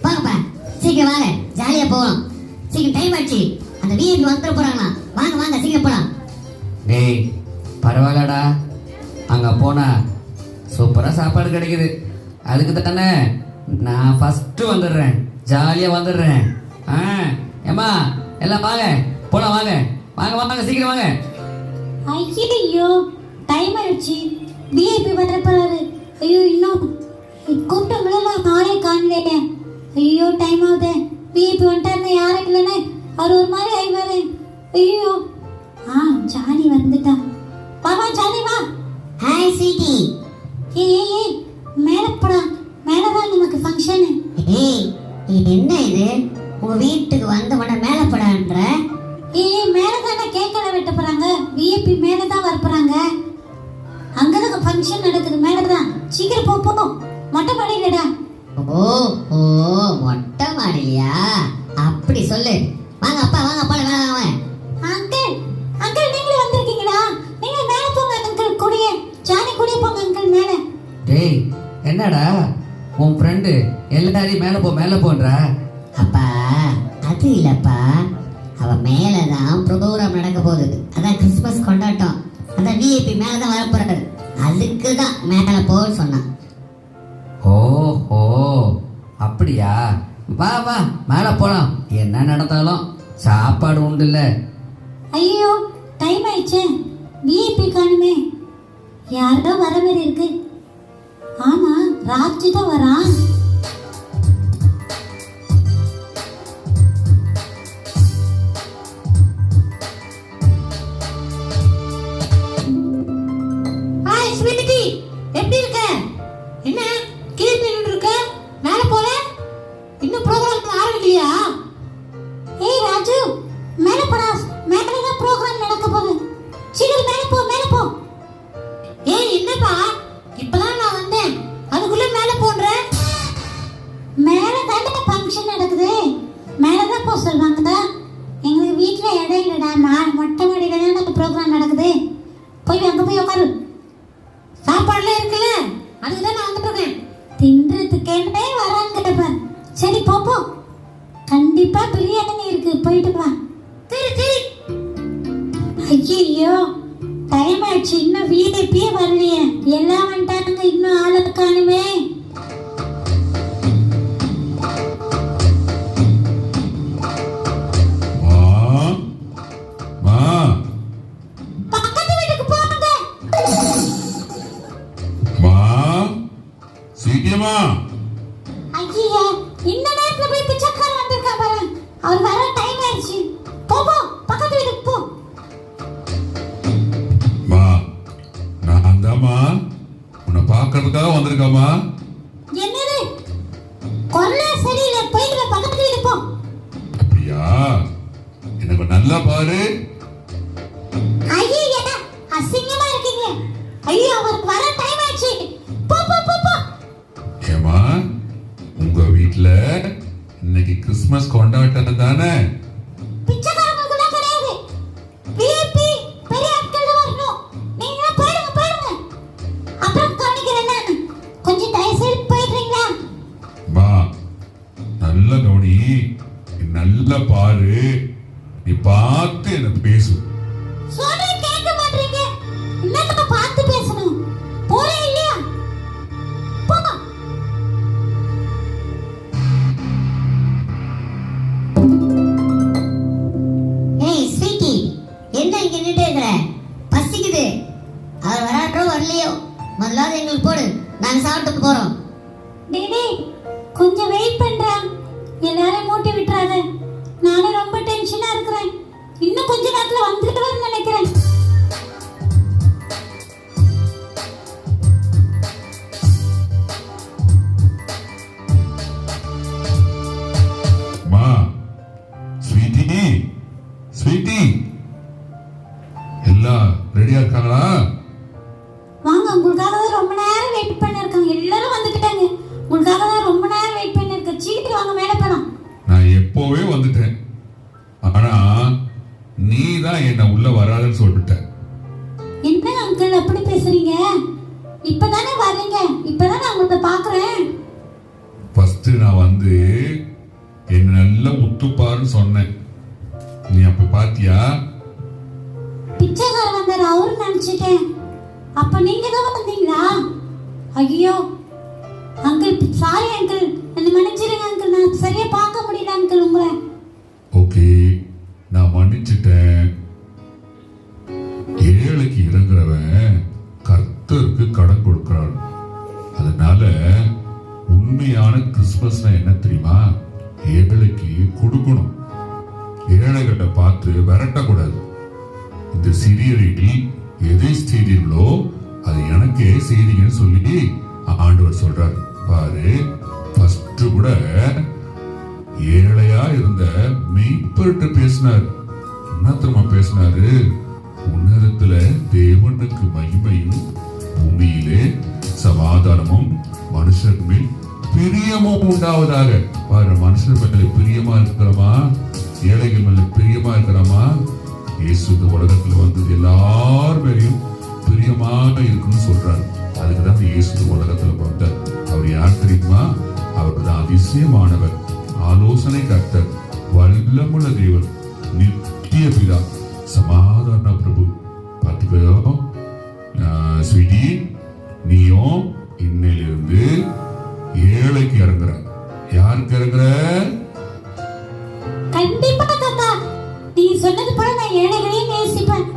போங்கப்பா, சீக்கிரம் வாங்க, ஜாலியா போகலாம். சீக்கிரம் டைம் ஆச்சு, அந்த விஐபி வந்துட போறாங்களா. வாங்க வாங்க, சீக்கிரம் போலாம். டேய், பரவாயில்லடா, அங்க போனா சூப்பரா சாப்பாடு கிடைக்குது. அதுக்கு தானே நான் ஃபஸ்ட்டு வந்துடுறேன், ஜாலியாக வந்துடுறேன். ஏம்மா எல்லாம் வாங்க போலாம், வாங்க வாங்க வாங்க சீக்கிரம் வாங்க. ஐயோ டைம் ஆயிடுச்சு, விஐபி வர போறாரு. ஐயோ இன்னும் கூப்பிட்டவங்களெல்லாம் நானே காணலையே. ஐயோ டைம் ஆகுது, விஐபி வந்துட்டாருன்னு யாரும் இல்லைன்னு அவர் ஒரு மாதிரி ஆயிவாரு. ஐயோ ஜானி வந்துட்டா. வா ஜானி வா. Hi sweetie. ஏய் மேலே போடா, மேலதான் நமக்கு ஃபங்க்ஷனு. ஏய் என்ன இது, உங்க வீட்டுக்கு வந்த உடனே மேலே போடான்ற? மேலதானே கேக்கடை வெட்ட போறாங்க, விஐபி மேலதான் வர போறாங்க. அங்கதான் ஃபங்க்ஷன் நடக்குது, மேலதான். சீக்கிரம் போ, மொட்டை மாடியிலடா. ஓ ஓ மொட்டை மாடிலையா? அப்படி சொல்லு. வாங்க அப்பா, வாங்க அப்பா, வாங்க. அங்கிள் அங்கிள் நீங்களும் வந்திருக்கீங்களா? நீங்க மேல போங்க அங்கிள், கூடிய ஜானி கூடிய போங்க அங்கிள் மேல. டேய் என்னடா உன் ஃப்ரெண்டு எல்லாரையும் மேலே போன்றா? அப்பா அது இல்லப்பா, அவ மேலதான் ப்ரோக்ராம் நடக்க போகுது, அதான் கிறிஸ்மஸ் கொண்டாட்டம், அதான் விஐபி மேலதான் வரப்போறாரு, அதுக்கு தான் மேல போன்னு சொன்னான். ஓஹோ அப்படியா? வா வா மேலே போலாம், என்ன நடந்தாலும் சாப்பாடு உண்டு இல்ல. ஐயோ டைம் ஆயிடுச்சு, விஐபி காணுமே. யாரோ வர மாதிரி இருக்கு. ஆமா ராஜு தான் வரான். எப்படி இருக்க? என்ன கீழே நின்று இருக்க, மேல போல? இன்னும் ப்ரோக்ராம் ஆரம்பிக்கலையா? ஏய் ராஜு மேல போடா, மேலதான் ப்ரோகிராம் நடக்க போகுது. சீக்கிரம் மேல போ. ஏய் என்னப்பா, இப்பதான் நான் வந்தேன், அதுக்குள்ள மேல போன்ற? மேலதானே ஃபங்க்ஷன் நடக்குது, மேலதான் போ சொல்றாங்க. எங்களுக்கு வீட்டுல இடம் இல்லடா, மொட்டை மாடியில தான் ப்ரோகிராம் நடக்குது. அங்க போய் உட்காரு. சாப்பாடுலாம் இருக்குல்ல, அதுதான் நான் வந்துட்டேன். தின்றதுக்கே வராங்க. சரி போ, கண்டிப்பா பிரியாணி இருக்கு, போயிட்டு வா. சரி. ஐயோ டைம் ஆயிடுச்சு, இன்னும் விஐபியே வரலையே. எல்லாம் வந்துட்டாங்க, இன்னும் ஆளு காணுமே. பக்கத்து வீட்டுக்கு போங்க. சீக்கிரமா. ஐயா இந்த நேரத்துல போய் பிச்சைக்காரன் வந்திருக்கா பாரு, அவர் வர டைம் ஆயிடுச்சு. போ பக்கத்து வீட்டுக்கு போ. நான் தாம்மா உன்னை பார்க்கறதுக்காக வந்திருக்காமா. என்னது கொல்ல சரியில்லை, போயிட்டு பக்கத்து வீட்டுக்கு போ. அப்படியா? எனக்கு நல்லா பாரு. ஐயா அசிங்கமா இருக்கீங்க. ஐயோ அவருக்கு வர டைம் ஆயிடுச்சு. போ. ஏமா உங்க வீட்டுல இன்னைக்கு கிறிஸ்மஸ் கொண்டாட்டம் தானே? பிச்சைக்காரங்க கிடையாது, விஐபி பெரிய ஆட்கள் வரணும். நீங்க போயிடுங்க. அப்புறம் கவனிக்கிறேன், கொஞ்சம் தயவு செய்து போயிடுறீங்களா? நல்ல கவனி, நல்லா பாரு, நீ பார்த்து எனக்கு பேசு. சொல்றே கேட்க மாட்டீங்க, என்னங்க பார்த்து பேசணும். போறே இல்லையா? போ. ஏய் ஸ்வீட்டி, என்ன இங்க நின்று இருக்கிற? பசிக்குது. அவர் வராட்டோ வரலையோ, முதலாவது எங்களுக்கு போடு, நாங்க சாப்பிட்டு போறோம். டேய் கொஞ்சம் வெயிட் பண்றேன், எல்லாரும் மூட்டி விட்டுறாத. நானும் ரொம்ப டென்ஷனா இருக்கிறேன், இன்னும் கொஞ்ச நேரத்துல வந்துடுவேன்னு நினைக்கிறேன். ஸ்வீட்டி எல்லாம் ரெடியா இருக்காங்களா? வாங்க, உங்களுக்காக தான் ரொம்ப நேரம் வெயிட் பண்ணிருக்காங்க. எல்லாரும் வந்துட்டாங்க, உங்களுக்காக தான் ரொம்ப நேரம் வெயிட் பண்ணிருக்கேன். சீக்கிரம் வாங்க, மேலே போலாம். நான் எப்போவே வந்துட்டேன், ஆனா நீ தான் என்ன உள்ள வராதுன்னு சொல்லிட்ட. என்ன அங்கிள் அப்படி பேசுறீங்க? இப்பதானே வர்றீங்க, இப்பதான் நான் உங்களை பாக்குறேன். ஃபர்ஸ்ட் நான் வந்து என்ன நல்ல முத்துப்பாருன்னு சொன்னேன், நீ அப்ப பாத்தியா? பிச்சைக்காரர் வந்தாரு, அவரு நினைச்சிட்டேன். அப்ப நீங்க தான் வந்தீங்களா? ஐயோ அங்கிள் சாரி அங்கிள், என்ன மன்னிச்சிடுங்க அங்கிள், நான் சரியா பார்க்க முடியல அங்கிள் உங்களை. ஓகே, நான் மன்னிச்சிட்டேன். ஏழைக்கு இறங்குறவன் கர்த்தருக்கு கடன் கொடுக்கிறான். அதனால உண்மையான கிறிஸ்துமஸ்னா என்ன தெரியுமா? ஏழைக்கு கொடுக்கணும். ஏழைகிட்ட பார்த்து விரட்டக்கூடாது. இந்த சிறியரில் எதை செய்தீர்களோ அது எனக்கே செய்தீங்கன்னு சொல்லி ஆண்டவர் சொல்றாரு. பாரு, ஃபர்ஸ்ட் கூட ஏழையா இருந்த மெய்ப்பர்கிட்ட பேசினார். என்ன தெரியுமா பேசினாரு? உன்னதத்துல தேவனுக்கு மகிமையும், பூமியிலே சமாதானமும், மனுஷர் மேல் பிரியமும் உண்டாவதாக. பாரு, மனுஷர் மேல பிரியமா இருக்கிறோமா? ஏழைகள் மேல பிரியமா இருக்கிறோமா? இயேசு இந்த உலகத்துல வந்தது எல்லார் மேலையும் பிரியமாக இருக்குன்னு சொல்றாரு. அதுக்குதான் இயேசு இந்த உலகத்துல வந்தார். அவர் யார் தெரியுமா? அவர் தான் அதிசயமானவர், ஆலோசனை கர்த்தர், வல்லமுள்ள தேவன், நித்திய பிதா, சமாதான பிரபு. பார்த்துக்கோ ஸ்வீட்டி, நீயும் இன்னையிலிருந்து ஏழைக்கு இறங்குற. யாருக்கு இறங்குற? கண்டிப்பா தாத்தா, நீ சொன்னது போல நான் ஏழைகளையும் நேசிப்பேன்,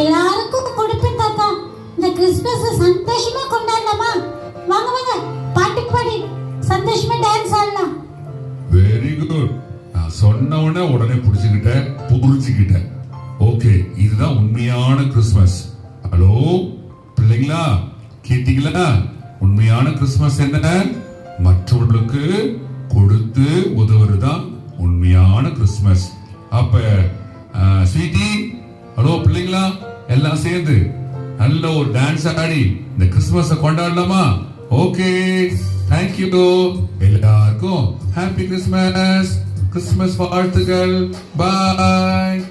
எல்லாருக்கும் கொடுப்பேன் தாத்தா. இந்த கிறிஸ்துமஸ் சந்தோஷமா கொண்டாடலாமா? வாங்க வாங்க, பாட்டு பாடி சந்தோஷமா டான்ஸ் ஆடலாம். Very good. நான் சொன்ன உடனே புடிச்சுக்கிட்டேன், புரிஞ்சுக்கிட்டேன். ஓகே, இதுதான் உண்மையான கிறிஸ்துமஸ். ஹலோ பிள்ளைங்களா, கேட்டீங்களா? உண்மையான கிறிஸ்துமஸ் என்ன? மற்றவர்களுக்கு கொடுத்து உதவுறதுதான் உண்மையான கிறிஸ்துமஸ். அப்ப ஸ்வீட்டி, ஹலோ பிள்ளைங்களா, எல்லாம் சேர்ந்து நல்ல ஒரு டான்ஸ் ஆடி இந்த கிறிஸ்துமஸை கொண்டாடலாமா? Okay, thank you. எல்லாருக்கும் ஹாப்பி கிறிஸ்துமஸ், கிறிஸ்துமஸ் வாழ்த்துக்கள். பாய்.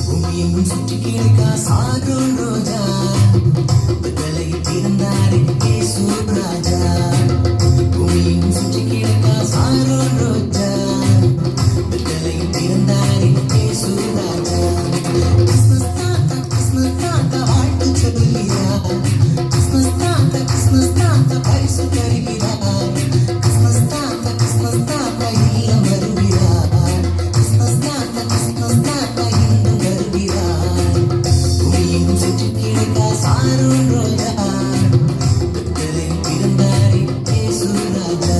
பூமியெங்கும் சுற்றி கிடக்கா சாரோன் ரோஜா, விடுதலையில் பிறந்தாரே இயேசு ராஜா. பூமியெங்கும் சுற்றி கிடக்கா சாரோன் ரோஜா, விடுதலையில் பிறந்தாரே இயேசு ராஜா. கிறிஸ்மஸ் தாத்தா வாழ்த்து சொல்கிறார். கிறிஸ்மஸ் தாத்தா பரிசு தருகிறார். கிறிஸ்மஸ் தாத்தா இல்லம் வருகிறார். கிறிஸ்மஸ் தாத்தா இன்னும் வருகிறார். பூமியெங்கும் சுற்றி கிடக்கா சாரோன் ரோஜா, விடுதலையில் பிறந்தாரே இயேசு ராஜா.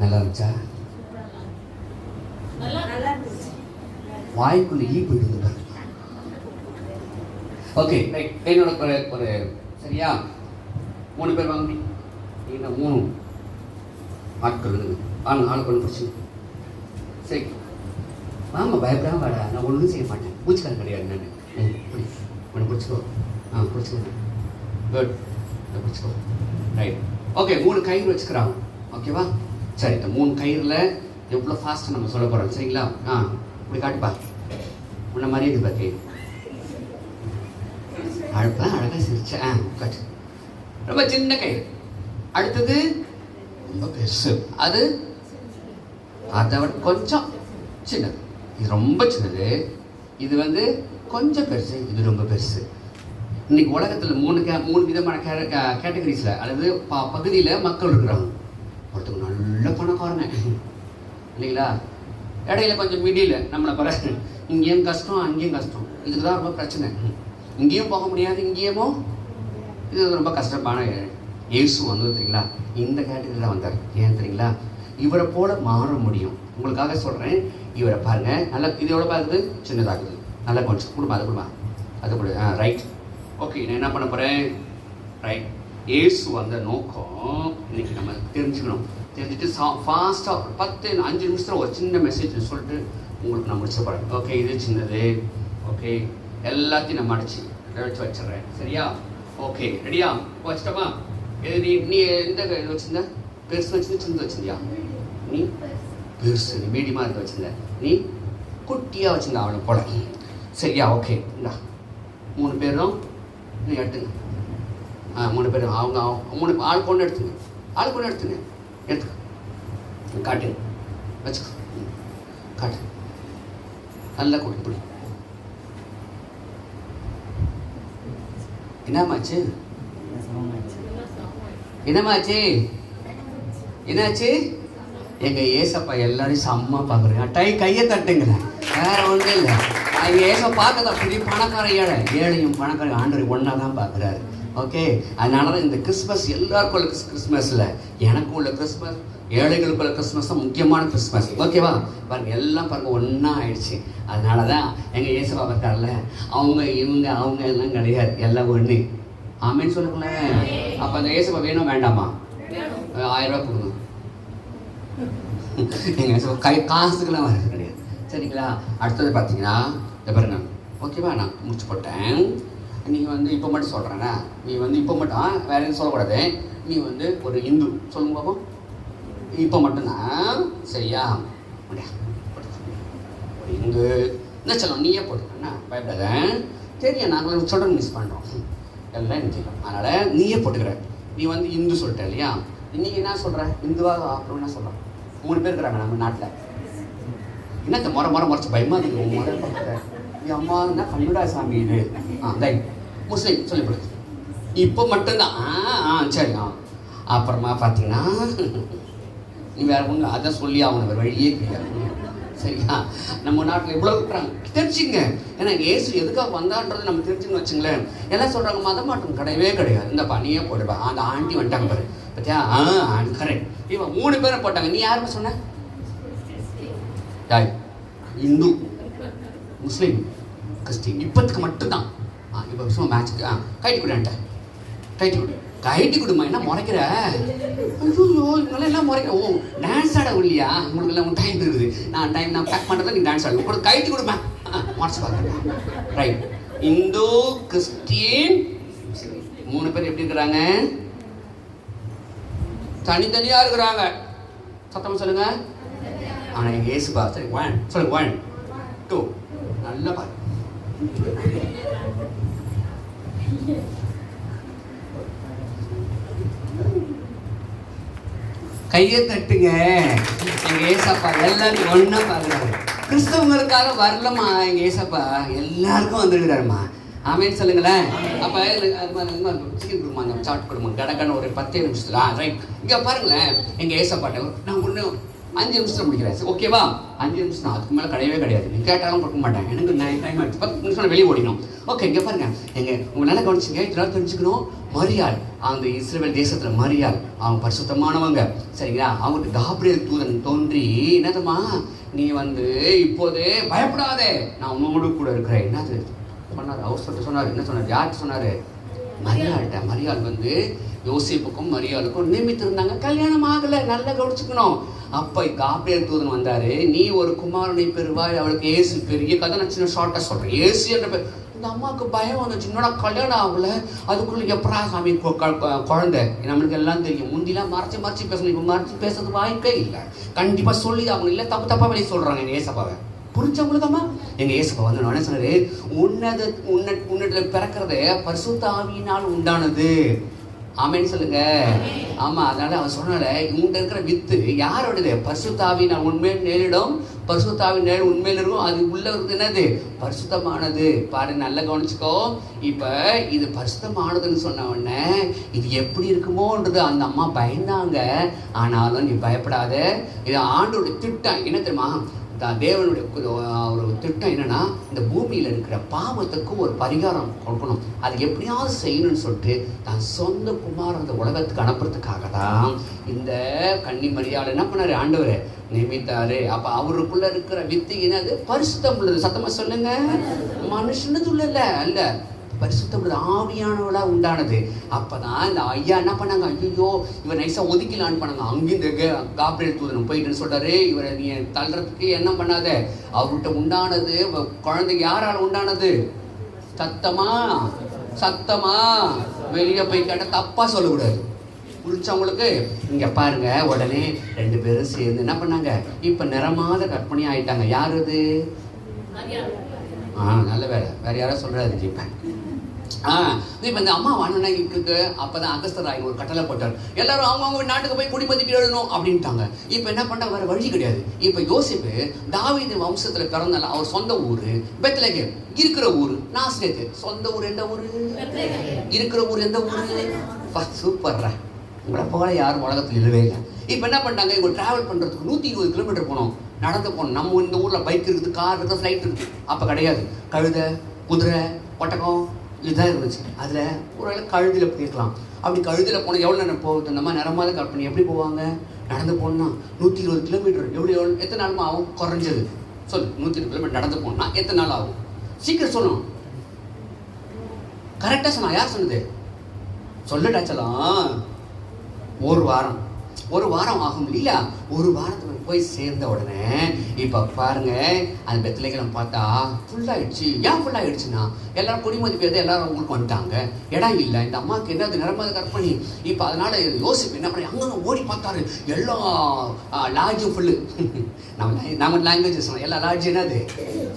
நல்லா இருந்துச்சா? வாய்க்குள்ள ஈ போயிட்டு இருந்தாரு. ஓகே, என்னோட ஒரு சரியா 3 பேர் வாங்க. நீங்க 3 ஆட்கள் ஆள் கொண்டு பிடிச்சி. சரி வாங்க, பயப்படாம வாடா, நான் ஒன்றும் செய்ய மாட்டேன், பூச்சிக்காரன் கிடையாது நான். ஒன்று பிடிச்சிக்கோ. பிடிச்சிக்கோ. குட், பிடிச்சிக்கோ. ரைட். ஓகே, 3 கயிறு வச்சுக்கிறாங்க. ஓகேவா? சரி, இந்த 3 கயிறுல எவ்வளோ ஃபாஸ்ட்டாக நம்ம சொல்ல போகிறோம். சரிங்களா? இப்படி காட்டுப்பா. முன்ன மாதிரி இது பார்த்து அழப்பெல்லாம் அழகாக சிரிச்சேன். காட்டு. ரொம்ப சின்ன கயிறு. அடுத்தது ரொம்ப பெருசு, அது அதை விட கொஞ்சம் சின்னது. இது ரொம்ப சின்னது, இது கொஞ்சம் பெருசு, இது ரொம்ப பெருசு. இன்னைக்கு உலகத்தில் 3 விதமான கேட்டகரிஸில் அல்லது பகுதியில் மக்கள் இருக்கிறாங்க. ஒருத்தவங்க நல்ல பணக்காரங்க இல்லைங்களா, இடையில கொஞ்சம் மிடியில் நம்மளை பாரு, இங்கேயும் கஷ்டம் அங்கேயும் கஷ்டம். இதுக்கு தான் ரொம்ப பிரச்சனை. இங்கேயும் போக முடியாது, இங்கேயுமோ இது ரொம்ப கஷ்டமான. இயேசு தெரியுங்களா, இந்த கேட்டகரியில் வந்தார். ஏன் தெரியுங்களா, இவரை போல மாற முடியும். உங்களுக்காக சொல்கிறேன். இவரை பாருங்க, நல்லா இது எவ்வளோ பாக்குது, சின்னதாகுது, நல்லா கொஞ்சம் கொடுமா, அது கொடுமா, அது கொடு. ரைட். ஓகே, நான் என்ன பண்ண போகிறேன்? ரைட். இயேசு வந்த நோக்கம் இன்னைக்கு நம்ம தெரிஞ்சுக்கணும். தெரிஞ்சுட்டு ஃபாஸ்ட்டாக ஒரு 5 நிமிஷத்தில் ஒரு சின்ன மெசேஜ் சொல்லிட்டு உங்களுக்கு நான் முடிச்ச போகிறேன். ஓகே, இது சின்னது. ஓகே, எல்லாத்தையும் நான் மடிச்சு வச்சிடுறேன். சரியா? ஓகே, ரெடியா? வச்சிட்டோமா? நீ எந்த இது வச்சிருந்த? பெருசு வச்சிருந்து சின்னது வச்சிருந்தியா? நீ பெருசு, நீ மீடியமாக இருக்க வச்சிருந்த, நீ குட்டியாக வச்சிருந்த அவனை போட. சரியா? ஓகே, இந்தா 3 பேரும் நீ எடுத்துங்க. 3 பேரும் அவங்க 3 ஆளுக்கு ஒன்று எடுத்துங்க, ஆளுக்கு ஒன்று எடுத்துங்க, எடுத்துக்க, காட்டு, வச்சுக்கோ, காட்டு, நல்லா கூட்டி பிடி. என்னமாச்சு? என்னமாச்சு? என்னாச்சு? எங்கள் ஏசப்பா எல்லாரையும் செம்மா பார்க்குறேன். கையை தட்டுங்களேன், வேற ஒன்றும் இல்லை. அவங்க ஏசப்பா பார்க்கதான் பெரிய பணக்கார ஏழையும் பணக்கார ஆண்டவர் ஒன்றா தான் பார்க்குறாரு. ஓகே, அதனால தான் இந்த கிறிஸ்மஸ் எல்லாருக்கும் உள்ள கிறிஸ்மஸில் எனக்கும் உள்ள கிறிஸ்மஸ், ஏழைகளுக்குள்ள கிறிஸ்மஸ் தான் முக்கியமான கிறிஸ்மஸ். ஓகேவா? பாருங்கள், எல்லாம் பாருங்கள் ஒன்றா ஆயிடுச்சு. அதனால தான் எங்கள் ஏசப்பா பார்த்தார்ல, அவங்க இவங்க அவங்க எல்லாம் கிடையாது, எல்லாம் ஒன்று. ஆமேன்னு சொல்லுங்களேன். அப்போ அந்த ஏசப்பா வேணும் வேண்டாமா? 1000 ரூபா கொடுங்க. எங்கள் ஏசப்பா காசுக்கெல்லாம் வர்றது கிடையாது. சரிங்களா? அடுத்தது பார்த்தீங்கன்னா இந்த பாருங்க. ஓகேவா? நான் முடிச்சு போட்டேன். நீங்கள் வந்து இப்போ மட்டும் சொல்கிறேன்னா, நீ வந்து இப்போ மட்டும் வேற எதுவும் சொல்லக்கூடாது. நீ வந்து ஒரு இந்து சொல்லுங்க பாப்போம். இப்போ மட்டும்தான். சரியா? ஒரு இந்து என்ன சொல்லணும், நீயே போட்டுக்கண்ணா, பயப்படாத. தெரியும், நாங்களும் சொல்கிறேன், மிஸ் பண்ணுறோம், எல்லாம் எனக்கு தெரியும். அதனால் நீயே போட்டுக்கிற. நீ வந்து இந்து சொல்லிட்ட இல்லையா? இன்னைக்கு என்ன சொல்கிற? இந்துவாக அப்புறம் என்ன சொல்கிறேன்? 3 பேர் இருக்கிறாங்க நம்ம நாட்டில். என்னத்த முறைச்சு பயமா இருக்கு. முறை பார்க்குற என் அம்மா என்ன கண்ணுடா சாமி இது. முஸ்லீம் சொல்லிவிடுது. இப்போ மட்டும்தான். சரி. அப்புறமா பார்த்தீங்கன்னா நீ வேற ஒன்று அதான் சொல்லி ஆகணும், வேறு வழியே கிடையாது. சரியா? நம்ம நாட்டில் இவ்வளோ இருக்கிறாங்க, தெரிஞ்சுங்க. ஏன்னா இயேசு எதுக்காக வந்தான்றது நம்ம தெரிஞ்சுன்னு வச்சுங்களேன். எல்லாம் சொல்கிறாங்க மத மாற்றம் கிடையவே கிடையாது. இந்த பண்ணியே போடுவா. அந்த ஆண்டி வந்துட்டாங்க பாரு, பார்த்தியா? கரெக்ட். இவன் 3 பேரை போட்டாங்க. நீ யாருன்னு சொன்ன? இந்து, முஸ்லீம், கிறிஸ்டின். இப்போத்துக்கு மட்டும்தான். இப்போ விஷயம் மேட்சுக்கு கைட்டி கொடுன்ட்ட, கைட்டி கொடு, கைட்டி கொடுமா. என்ன முறைக்கிற? ஐயோ, இவங்களாம் எல்லாம் முறைக்கிற. ஓ, டான்ஸ் ஆட இல்லையா? உங்களுக்கு எல்லாம் டைம் இருக்குது. நான் பேக் பண்ணுறதா நீ டான்ஸ் ஆடும். கூட கைட்டி கொடுமா. முறைச்சு பார்க்குறேன். ரைட். இந்து, கிறிஸ்டின், 3 பேர் எப்படி இருக்கிறாங்க? தனித்தனியாக இருக்கிறாங்க. சத்தமாக சொல்லுங்க. ஆனால் எங்கள் ஏசுபா சரி 1 சொல்லுங்க. 1 2 நல்லா பாரு. கையை தட்டுங்க. எங்கள் ஏசப்பா எல்லாரும் ஒன்றா பார்க்குறாரு. கிறிஸ்தவங்களுக்காக வரலம்மா எங்கள் ஏசப்பா, எல்லாருக்கும் வந்துருக்கிறாருமா. ஆமேன்னு சொல்லுங்களேன். அப்போ அது மாதிரி சிக்கன் கொடுமாங்க, சாட் கொடுமாங்க, கடற்கடை ஒரு 10 நிமிஷத்தில். ரைட். இங்கே பாருங்களேன், எங்கள் ஏசப்பாட்ட நான் ஒன்று 5 நிமிஷத்தில் முடிக்கிறேன். ஓகேவா? 5 நிமிஷம் தான், அதுக்கு மேலே கிடையவே கிடையாது. நீ கேட்டாலும் கொடுக்க மாட்டேன். எனக்கு டைம் ஆகிடுச்சு. 10 நிமிஷம் வெளியே ஓடிக்கணும். ஓகே, இங்கே பாருங்க, உங்கள் நல்லா கவனிச்சுங்க. இதெல்லாம் தெரிஞ்சுக்கணும். மரியாள், அந்த இஸ்ரவேல் தேசத்தில் மரியாள், அவங்க பரிசுத்தமானவங்க. சரிங்களா? அவங்களுக்கு காப்ரியேல் தூதன் தோன்றி, என்னதுமா நீ வந்து இப்போதே பயப்படாதே, நான் உன்னோடு கூட இருக்கிறேன். என்னது சொன்னார்? அவர் சொல்லிட்டு சொன்னார். என்ன சொன்னார்? யார்கிட்ட சொன்னார்? மரியாள்கிட்ட. மரியாள் வந்து யோசேப்புக்கும் மரியாளுக்கும் நியமித்திருந்தாங்க. கல்யாணம் ஆகலை. நல்லா கவனிச்சுக்கணும். அப்போ காப்ரியேல் தூதன் வந்தார். நீ ஒரு குமாரனை பெறுவாய், அவளுக்கு ஏசு. பெரிய கதை நான் சின்ன ஷார்ட்டாக சொல்கிறேன். ஏசு என்ற பேர். இந்த அம்மாவுக்கு பயம் வந்துச்சு. என்னோட கல்யாணம் ஆகலை, அதுக்குள்ளே எப்படா சாமி குழந்தை. நம்மளுக்கு எல்லாம் தெரியும். முந்திலாம் மறைச்சி பேசணும். இப்போ மறைச்சி பேசுறது வாய்ப்பே இல்லை. கண்டிப்பாக சொல்லி அவங்க இல்லை, தப்பாக வெளியே சொல்கிறாங்க எங்கள் ஏசப்பாவை. புரிஞ்சவங்களுக்காமா? எங்கள் ஏசப்பா வந்து நான் என்ன சொன்னார்? உன்னதில் பிறக்கிறத பரிசுத்த ஆவியினால் உண்டானது. ஆமேன்னு சொல்லுங்க. ஆமாம். அதனால அவன் சொன்னால இவங்க இருக்கிற வித்து யாரோடது? பரிசுத்த ஆவியினால் உண்மையில் நேரிடும். பரிசுத்த ஆவியின் நேரம் உண்மையில் இருக்கும். அது உள்ள இருக்குது. என்னது? பரிசுத்தமானது. பாரு, நல்லா கவனிச்சுக்கோ. இப்போ இது பரிசுத்தமானதுன்னு சொன்ன உடனே இது எப்படி இருக்குமோன்றது அந்த அம்மா பயந்தாங்க. ஆனாலும் நீ பயப்படாத. இது ஆண்டோட திட்டம். என்ன தெரியுமா? தேவனுடைய ஒரு திட்டம் என்னன்னா, இந்த பூமியில் இருக்கிற பாவத்துக்கு ஒரு பரிகாரம் கொடுக்கணும். அது எப்படியாவது செய்யணும்னு சொல்லிட்டு தான் சொந்த குமாரன் அந்த உலகத்துக்கு அனுப்புறதுக்காக தான் இந்த கன்னி மரியாதை என்ன பண்ணாரு? ஆண்டவர் நியமித்தாரு. அப்ப அவருக்குள்ள இருக்கிற வித்து என்னது? பரிசுத்தம் உள்ளது. சத்தமா சொல்லுங்க. மனுஷனது உள்ளல அல்ல, பரிசுத்தம் உள்ளது, ஆவியானவளா உண்டானது. அப்பதான் இந்த ஐயா என்ன பண்ணாங்க, ஐயோ இவர் நைஸா ஒதுக்கலான்னு பண்ணாங்க. அங்கிருந்து காப்ரியேல் தூதன் போயிட்டுன்னு சொல்றாரு, இவரை நீ தள்ளுறதுக்கு என்ன பண்ணாத, அவர்கிட்ட உண்டானது குழந்தைக்கு யாரால உண்டானது? சத்தமா வெளியே போய் கேட்ட தப்பா சொல்லக்கூடாது. புரிச்சவங்களுக்கு இங்க பாருங்க. உடனே 2 பேரும் சேர்ந்து என்ன பண்ணாங்க, இப்ப நிறமாத கற்பனை ஆயிட்டாங்க. யாரு அது? நல்ல வேலை, வேற யாரும் சொல்றாரு இப்ப. இப்ப இந்த அம்மா வாங்கினா இருக்கு. அப்பதான் அகஸ்தராய் ஒரு கட்டளை போட்டார், எல்லாரும் அவங்க நாட்டுக்கு போய் குடிமதிப்பு எழுதணும் அப்படின்ட்டாங்க. இப்ப என்ன பண்ணாங்க, வேற வழி கிடையாது. இப்ப யோசிப்பு தாவீது வம்சத்துல பிறந்தால அவர் சொந்த ஊரு பெத்லகேம், இருக்கிற ஊரு நாசரேத். சொந்த ஊர் எந்த ஊரு? இருக்கிற ஊர் எந்த ஊரு? சூப்பர்ரா, உங்களை போல யாரும் உலகத்தில் இல்லவே இல்லை. இப்போ என்ன பண்ணிட்டாங்க, இவங்க டிராவல் பண்ணுறதுக்கு 120 கிலோமீட்டர் போனோம், நடந்து போனோம். நம்ம இந்த ஊரில் பைக் இருக்குது, கார் இருக்குது, ஃப்ளைட் இருக்குது. அப்போ கிடையாது. கழுதை, குதிரை, ஒட்டகம் இதுதான் இருந்துச்சு. அதில் ஒரு கழுதியில் போயிருக்கலாம். அப்படி கழுதியில் போனால் எவ்வளோ நேரம் போகுது? நம்ம நிறமாத கற்பனை எப்படி போவாங்க? நடந்து போகணும்னா 120 கிலோமீட்டர். எத்தனை நாளுமா ஆகும்? குறைஞ்சது சொல்லு. 120 கிலோமீட்டர் நடந்து போகணும்னா எத்தனை நாள் ஆகும்? சீக்கிரம் சொல்லணும். கரெக்டாக சொன்னா. யார் சொன்னது? சொல்லட்டாச்சலாம். ஒரு வாரம் ஆகும் இல்லையா? ஒரு வாரத்துக்கு போய் சேர்ந்த உடனே இப்ப பாருங்க, அந்த பெத்லகேம் பார்த்தா ஃபுல்லாயிடுச்சு. ஏன் ஃபுல்லாயிடுச்சுன்னா, எல்லாரும் குடிமதிப்பு எது எல்லாரும் அவங்களுக்கு வந்துட்டாங்க, இடம் இல்லை. இந்த அம்மாவுக்கு என்னது நிறமாத கற்பனை. இப்ப அதனால யோசிப்பு என்ன பண்ணி அங்க ஓடி பார்த்தாரு. எல்லா லாட்ஜும் ஃபுல்லு. நம்ம லாங்குவேஜ் சொன்னோம், எல்லா லாட்ஜ் என்னது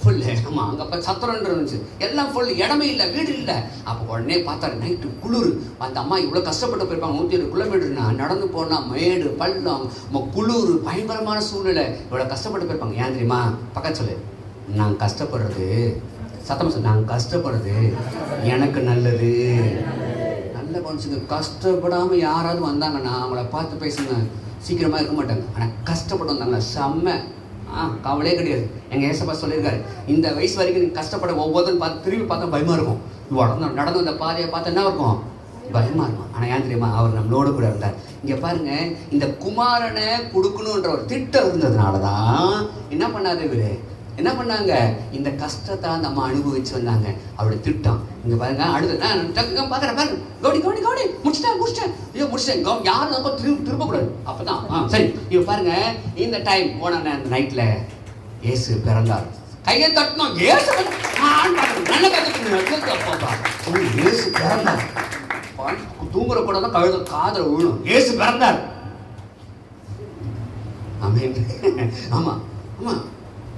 ஃபுல்லு. ஆமா, அங்க சத்திரம் இருந்துச்சு, எல்லாம் ஃபுல், இடமே இல்லை, வீடு இல்லை. அப்போ உடனே பார்த்தாரு, நைட்டு குளிர். அந்த அம்மா இவ்வளவு கஷ்டப்பட்டு போயிருப்பாங்க. 120 கிலோமீட்டர்னா நடந்து போனா மேடு பள்ளம் குளிர், பயங்கரமான சூழ்நிலை. இவ்வளவு கஷ்டப்பட்டு போயிருப்பாங்க. ஏன் தெரியுமா? பக்கத்து சொல்லு. நான் கஷ்டப்படுறது, சத்தமா சொல்லு, நான் கஷ்டப்படுறது எனக்கு நல்லது. நல்ல மனுஷங்க கஷ்டப்படாம யாராவது வந்தாங்கன்னா அவங்கள பார்த்து பேசுங்க, சீக்கிரமா இருக்க மாட்டாங்க. ஆனா கஷ்டப்பட்டு வந்தாங்க செம்ம கவலையே கிடையாது. எங்க ஏசப்பா சொல்லியிருக்காரு, இந்த வயசு வரைக்கும் நீங்க கஷ்டப்பட ஒவ்வொருத்தரும் பார்த்து திரும்பி பார்த்தா பயமா இருக்கும். நடந்து வந்த பாதையை பார்த்தா என்ன இருக்கும்? பயமா இருக்கும். ஆனா ஏன் தெரியுமா? அவர் நம்மளோட கூட இருந்தார். இங்க பாருங்க, இந்த குமாரனை கொடுக்கணுன்ற ஒரு திட்டம் இருந்ததுனாலதான் என்ன பண்ணாது இவரு, என்ன பண்ணாங்க, இந்த கஷ்டத்தை அந்த அம்மா அனுபவிச்சு வந்தாங்க. அவருடைய திட்டம் இங்க பாருங்க. அடுத்து பாக்குறேன் பாருங்க, கவுடி முடிச்சிட்டேன். யாரும் திரும்ப கூடாது. அப்பதான் சரி. இப்ப பாருங்க, இந்த டைம் போன நைட்ல இயேசு பிறந்தார். கையை தட்டணும். இயேசு இயேசு பிறந்தார். தூங்குற கூட தான் கழுத காதல விழுணும். இயேசு பிறந்தார். ஆமா ஆமா,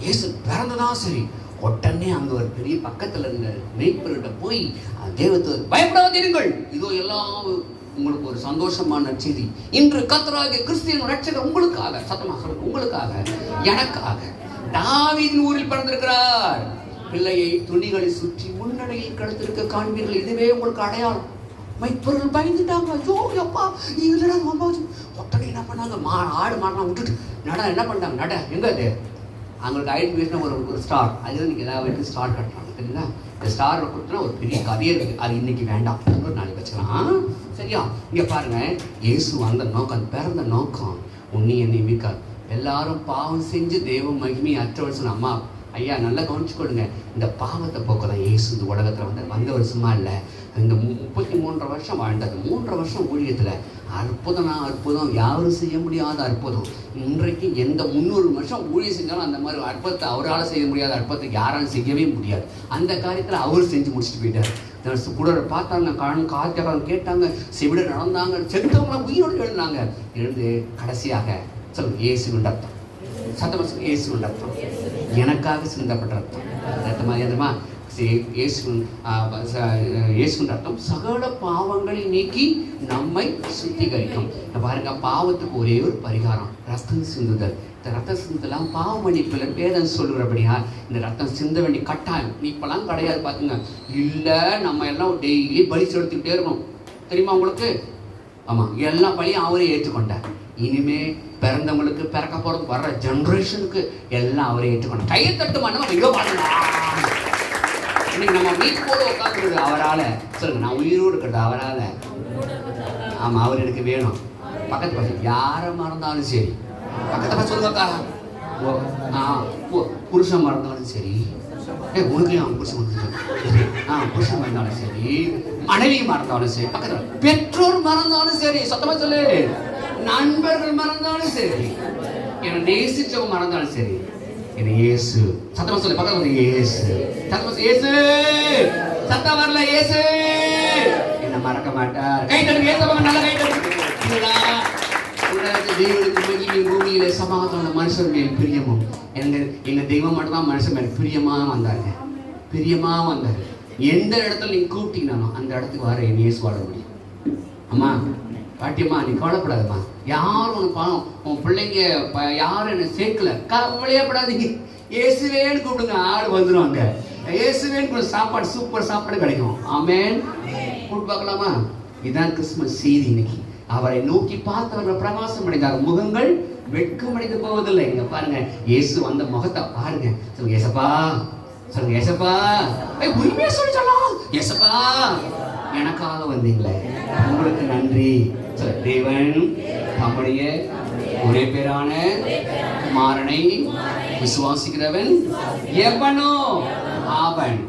இயேசு பிறந்ததான் சரி. உடனே அங்க ஒரு பெரிய பக்கத்துல இருந்த மேய்ப்பர்கிட்ட போய் தேவதூதர், பயப்படாதீர்கள், இதோ எல்லாம் உங்களுக்கு ஒரு சந்தோஷமான செய்தி. இன்று கர்த்தராகிய கிறிஸ்துவின் ரட்சகர் உங்களுக்காக, சத்தமா சொல்லுங்க, உங்களுக்காக, எனக்காக தாவீதின் ஊரில் பிறந்திருக்கிறார். பிள்ளையை துணிகளை சுற்றி முன்னணியில் கடத்திருக்க காண்பீர்கள். இதுவே உங்களுக்கு அடையாளம். மைப்பொருள் பயந்துட்டாங்க. ஐயோ அப்பா இல்லடா அம்மா. உடனே என்ன பண்ணாங்க, ஆடு மாடெல்லாம் விட்டுட்டு என்ன பண்ணிட்டாங்க, எங்க அது அவங்களுக்கு ஐடென்டிஃபிகேஷன் ஒரு ஸ்டார். அதுதான் நீங்கள் எல்லா வீட்டுக்கும் ஸ்டார் கட்டுறாங்க சரிங்களா. இந்த ஸ்டாரை கொடுத்தா ஒரு பெரிய கதையே இருக்குது. அது இன்னைக்கு வேண்டாம், ஒரு நாளைக்கு வச்சுக்கலாம் சரியா. இங்கே பாருங்க, இயேசு அந்த நோக்கம், பிறந்த நோக்கம் உன்னி என்னை மீட்க. எல்லாரும் பாவம் செஞ்சு தெய்வ மகிமை அற்றவர் சொன்ன அம்மா ஐயா நல்லா கவனிச்சுக்கொள்ளுங்க. இந்த பாவத்தை போக்கதான் இயேசு இந்த உலகத்தில் வந்தவர் சும்மா இல்லை. இந்த 33 வருஷம் வாழ்ந்தது, 3 வருஷம் ஊழியத்தில் அற்புதம், யாரும் செய்ய முடியாத அற்புதம். இன்றைக்கு எந்த 300 வருஷம் ஊழியம் செஞ்சாலும் அந்த மாதிரி அற்புதத்தை அவரால் செய்ய முடியாத அற்புதத்தை யாராலும் செய்யவே முடியாது. அந்த காரியத்தில் அவர் செஞ்சு முடிச்சுட்டு போயிட்டார். கூட பார்த்தாங்க, காத்தியாங்க கேட்டாங்க, செவிட நடந்தாங்க, செத்தவங்களாம் உயிரோடு எழுந்தாங்க. எழுந்து கடைசியாக சொல்லுங்க, இயேசுவின் ரத்தம், சத்தம் இயேசுவின் ரத்தம், எனக்காக சிந்தப்பட்ட ரத்தம். ரத்தமாக எதுமா இயேசுவின் ரத்தம் சகல பாவங்களை நீக்கி நம்மை சுத்திகரிக்கும். பாருங்க, பாவத்துக்கு ஒரே ஒரு பரிகாரம், ரத்தம் சிந்துதல். இந்த ரத்தம் சிந்துதலாம் பாவ மன்னிப்பில் வேதம் சொல்லுறபடியா இந்த ரத்தம் சிந்த வேண்டிய கட்டாயம் இப்பெல்லாம் கிடையாது. பார்த்துங்க, இல்லை நம்ம எல்லாம் டெய்லி பலி செலுத்திக்கிட்டே இருக்கணும் தெரியுமா உங்களுக்கு. ஆமாம், எல்லா பலியும் அவரே ஏற்றுக்கொண்டார். இனிமே பிறந்தவங்களுக்கு, பிறக்க போறதுக்கு, வர்ற ஜென்ரேஷனுக்கு எல்லாம் அவரே ஏற்றுக்கொண்டார். கையை தட்டு மன்னம் ஐயோ பாருங்க, இன்னைக்கு நம்ம மீட்போடு உட்காந்துருக்குது அவரால். சொல்லுங்க, நான் உயிரோடு இருக்கிறது அவரால். ஆமாம், அவர் எனக்கு வேணும். பக்கத்து யாரை மறந்தாலும் சரி, பக்கத்துல சொல்லுங்கக்கா. புருஷன் மறந்தாலும் சரி, உனக்கு அவன் புருஷன் புருஷன் மறந்தாலும் சரி, மனைவி மறந்தாலும் சரி, பக்கத்துல பெற்றோர் மறந்தாலும் சரி, சத்தமா சொல்லு, நண்பர்கள் மறந்தாலும் சரி, என்னை நேசிச்சவங்க மறந்தாலும் சரி, என்ன இயேசு, சத்தமா சொல்லு, பக்கத்துல இயேசு, சத்தமா இயேசு, சத்தம் வரல, இயேசு என்ன மறக்க மாட்டார். கை தட்டு இயேசுவை நல்ல கை தட்டு. தேவனுக்கு மகிமை, பூமியில சமாதான, மனுஷன் மேல் பிரியமும். எங்க தெய்வம் மட்டும்தான் மனுஷன் மேல் பிரியமா வந்தாங்க, பிரியமா வந்தாரு. எந்த இடத்துல நீங்க கூப்பிட்டீங்கன்னாலும் அந்த இடத்துக்கு வர என் இயேசு வாழ முடியும். அம்மா பாட்டியம்மா நீ கவலைப்படாதம்மா, யாரும் உனக்கு பாவம், உன் பிள்ளைங்க யாரும் என்ன சேர்க்கல, கவலையே படாதீங்க, இயேசுவேன்னு கூப்பிடுங்க, ஆடு வந்துருவாங்க. இயேசுவேன்னு சாப்பாடு, சூப்பர் சாப்பாடு கிடைக்கும். ஆமென். கூப்பிட்டு பார்க்கலாமா? இதுதான் கிறிஸ்துமஸ் செய்தி இன்னைக்கு. அவரை நோக்கி பார்த்தவர்கள் பிரகாசம் அடைந்தார், முகங்கள் வெட்கம் அடைந்து போவதில்லை. இங்க பாருங்க, இயேசு வந்த முகத்தை பாருங்க. சொல்லுங்க ஏசப்பா, சொல்லுங்க ஏசப்பா, உரிமையா சொல்லலாம், ஏசப்பா எனக்காக வந்தீங்களே, உங்களுக்கு நன்றி. தேவன் தம்முடைய ஒரே பேரான குமாரனை விசுவாசிக்கிறவன் எவனோ அவன்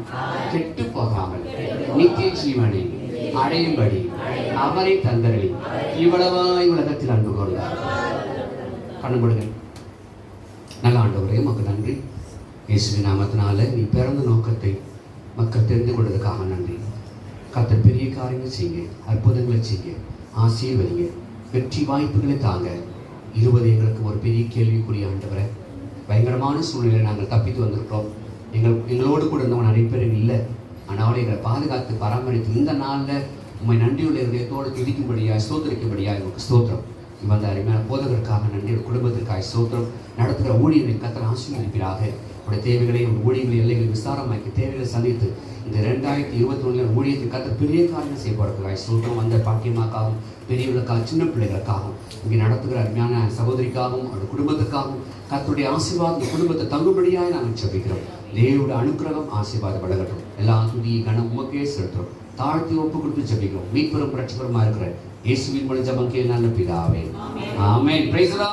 கெட்டு போகாமல் நித்திய ஜீவனை அடையும்படி அவரை தந்தரளி இவ்வளவாய் உலகத்தில் அன்பு கொண்டார். கண்ணுபடுங்க. நல்ல ஆண்டவரே, உமக்கு நன்றி. இயேசுவின் நாமத்தினால நீ பிறந்த நோக்கத்தை மக்கள் தெரிந்து கொண்டதுக்காக நன்றி. கர்த்தர் பெரிய காரியங்கள் செய்யுங்க, அற்புதங்களை செய்யுங்க, ஆசீர்வதிங்க, வெற்றி வாய்ப்புகளை தாங்க. 20 எங்களுக்கு ஒரு பெரிய கேள்விக்குரிய ஆண்டவரை, பயங்கரமான சூழ்நிலை நாங்கள் தப்பித்து வந்திருக்கிறோம். எங்களோடு கூட இருந்தவங்க நிறைய பேர் இல்லை, ஆனால் எங்களை பாதுகாத்து பராமரித்து இந்த நாளில் உண்மை நன்றியுள்ள இதயத்தோடு துதிக்கும்படியாய் ஸ்தோத்திரிக்கும்படியாய் உங்களுக்கு ஸ்தோத்திரம். வந்த அருமையான போதகருக்காக நன்றி, குடும்பத்திற்காக ஸ்தோத்திரம். நடத்துகிற ஊழியர்களை கர்த்தர் ஆசீர்வதிப்பீராக. உடைய தேவைகளை, ஊழியர்களை எல்லைகளை விசாரமாக்கி தேவைகளை சந்தித்து இந்த 2021 ஊழியத்தின் கர்த்தர் பெரிய காரியம் செய்யப்படுகிறாய். ஸ்தோத்திரம். வந்த பாக்கியமாக்காகவும், பெரியவர்களுக்காக, சின்ன பிள்ளைகளுக்காகவும், இங்கே நடத்துகிற அருமையான சகோதரிக்காகவும், அவருடைய குடும்பத்துக்காகவும் கர்த்தருடைய ஆசீர்வாதம் குடும்பத்தை தங்கும்படியாய் நாங்கள் ஜெபிக்கிறோம். தேவனுடைய அனுக்கிரகம் ஆசீர்வாதப்படட்டும். எல்லா துதி கனம் உமக்கே செலுத்துறோம். தாழ்த்தி ஒப்பு கொடுத்து ஜெபிக்கிறோம். மீட்பெரும் ரட்சகருமா இருக்கிற இயேசுவின் மூலம் ஜெபம் கேள் நல்ல பிதாவே. ஆமென். Praise the Lord.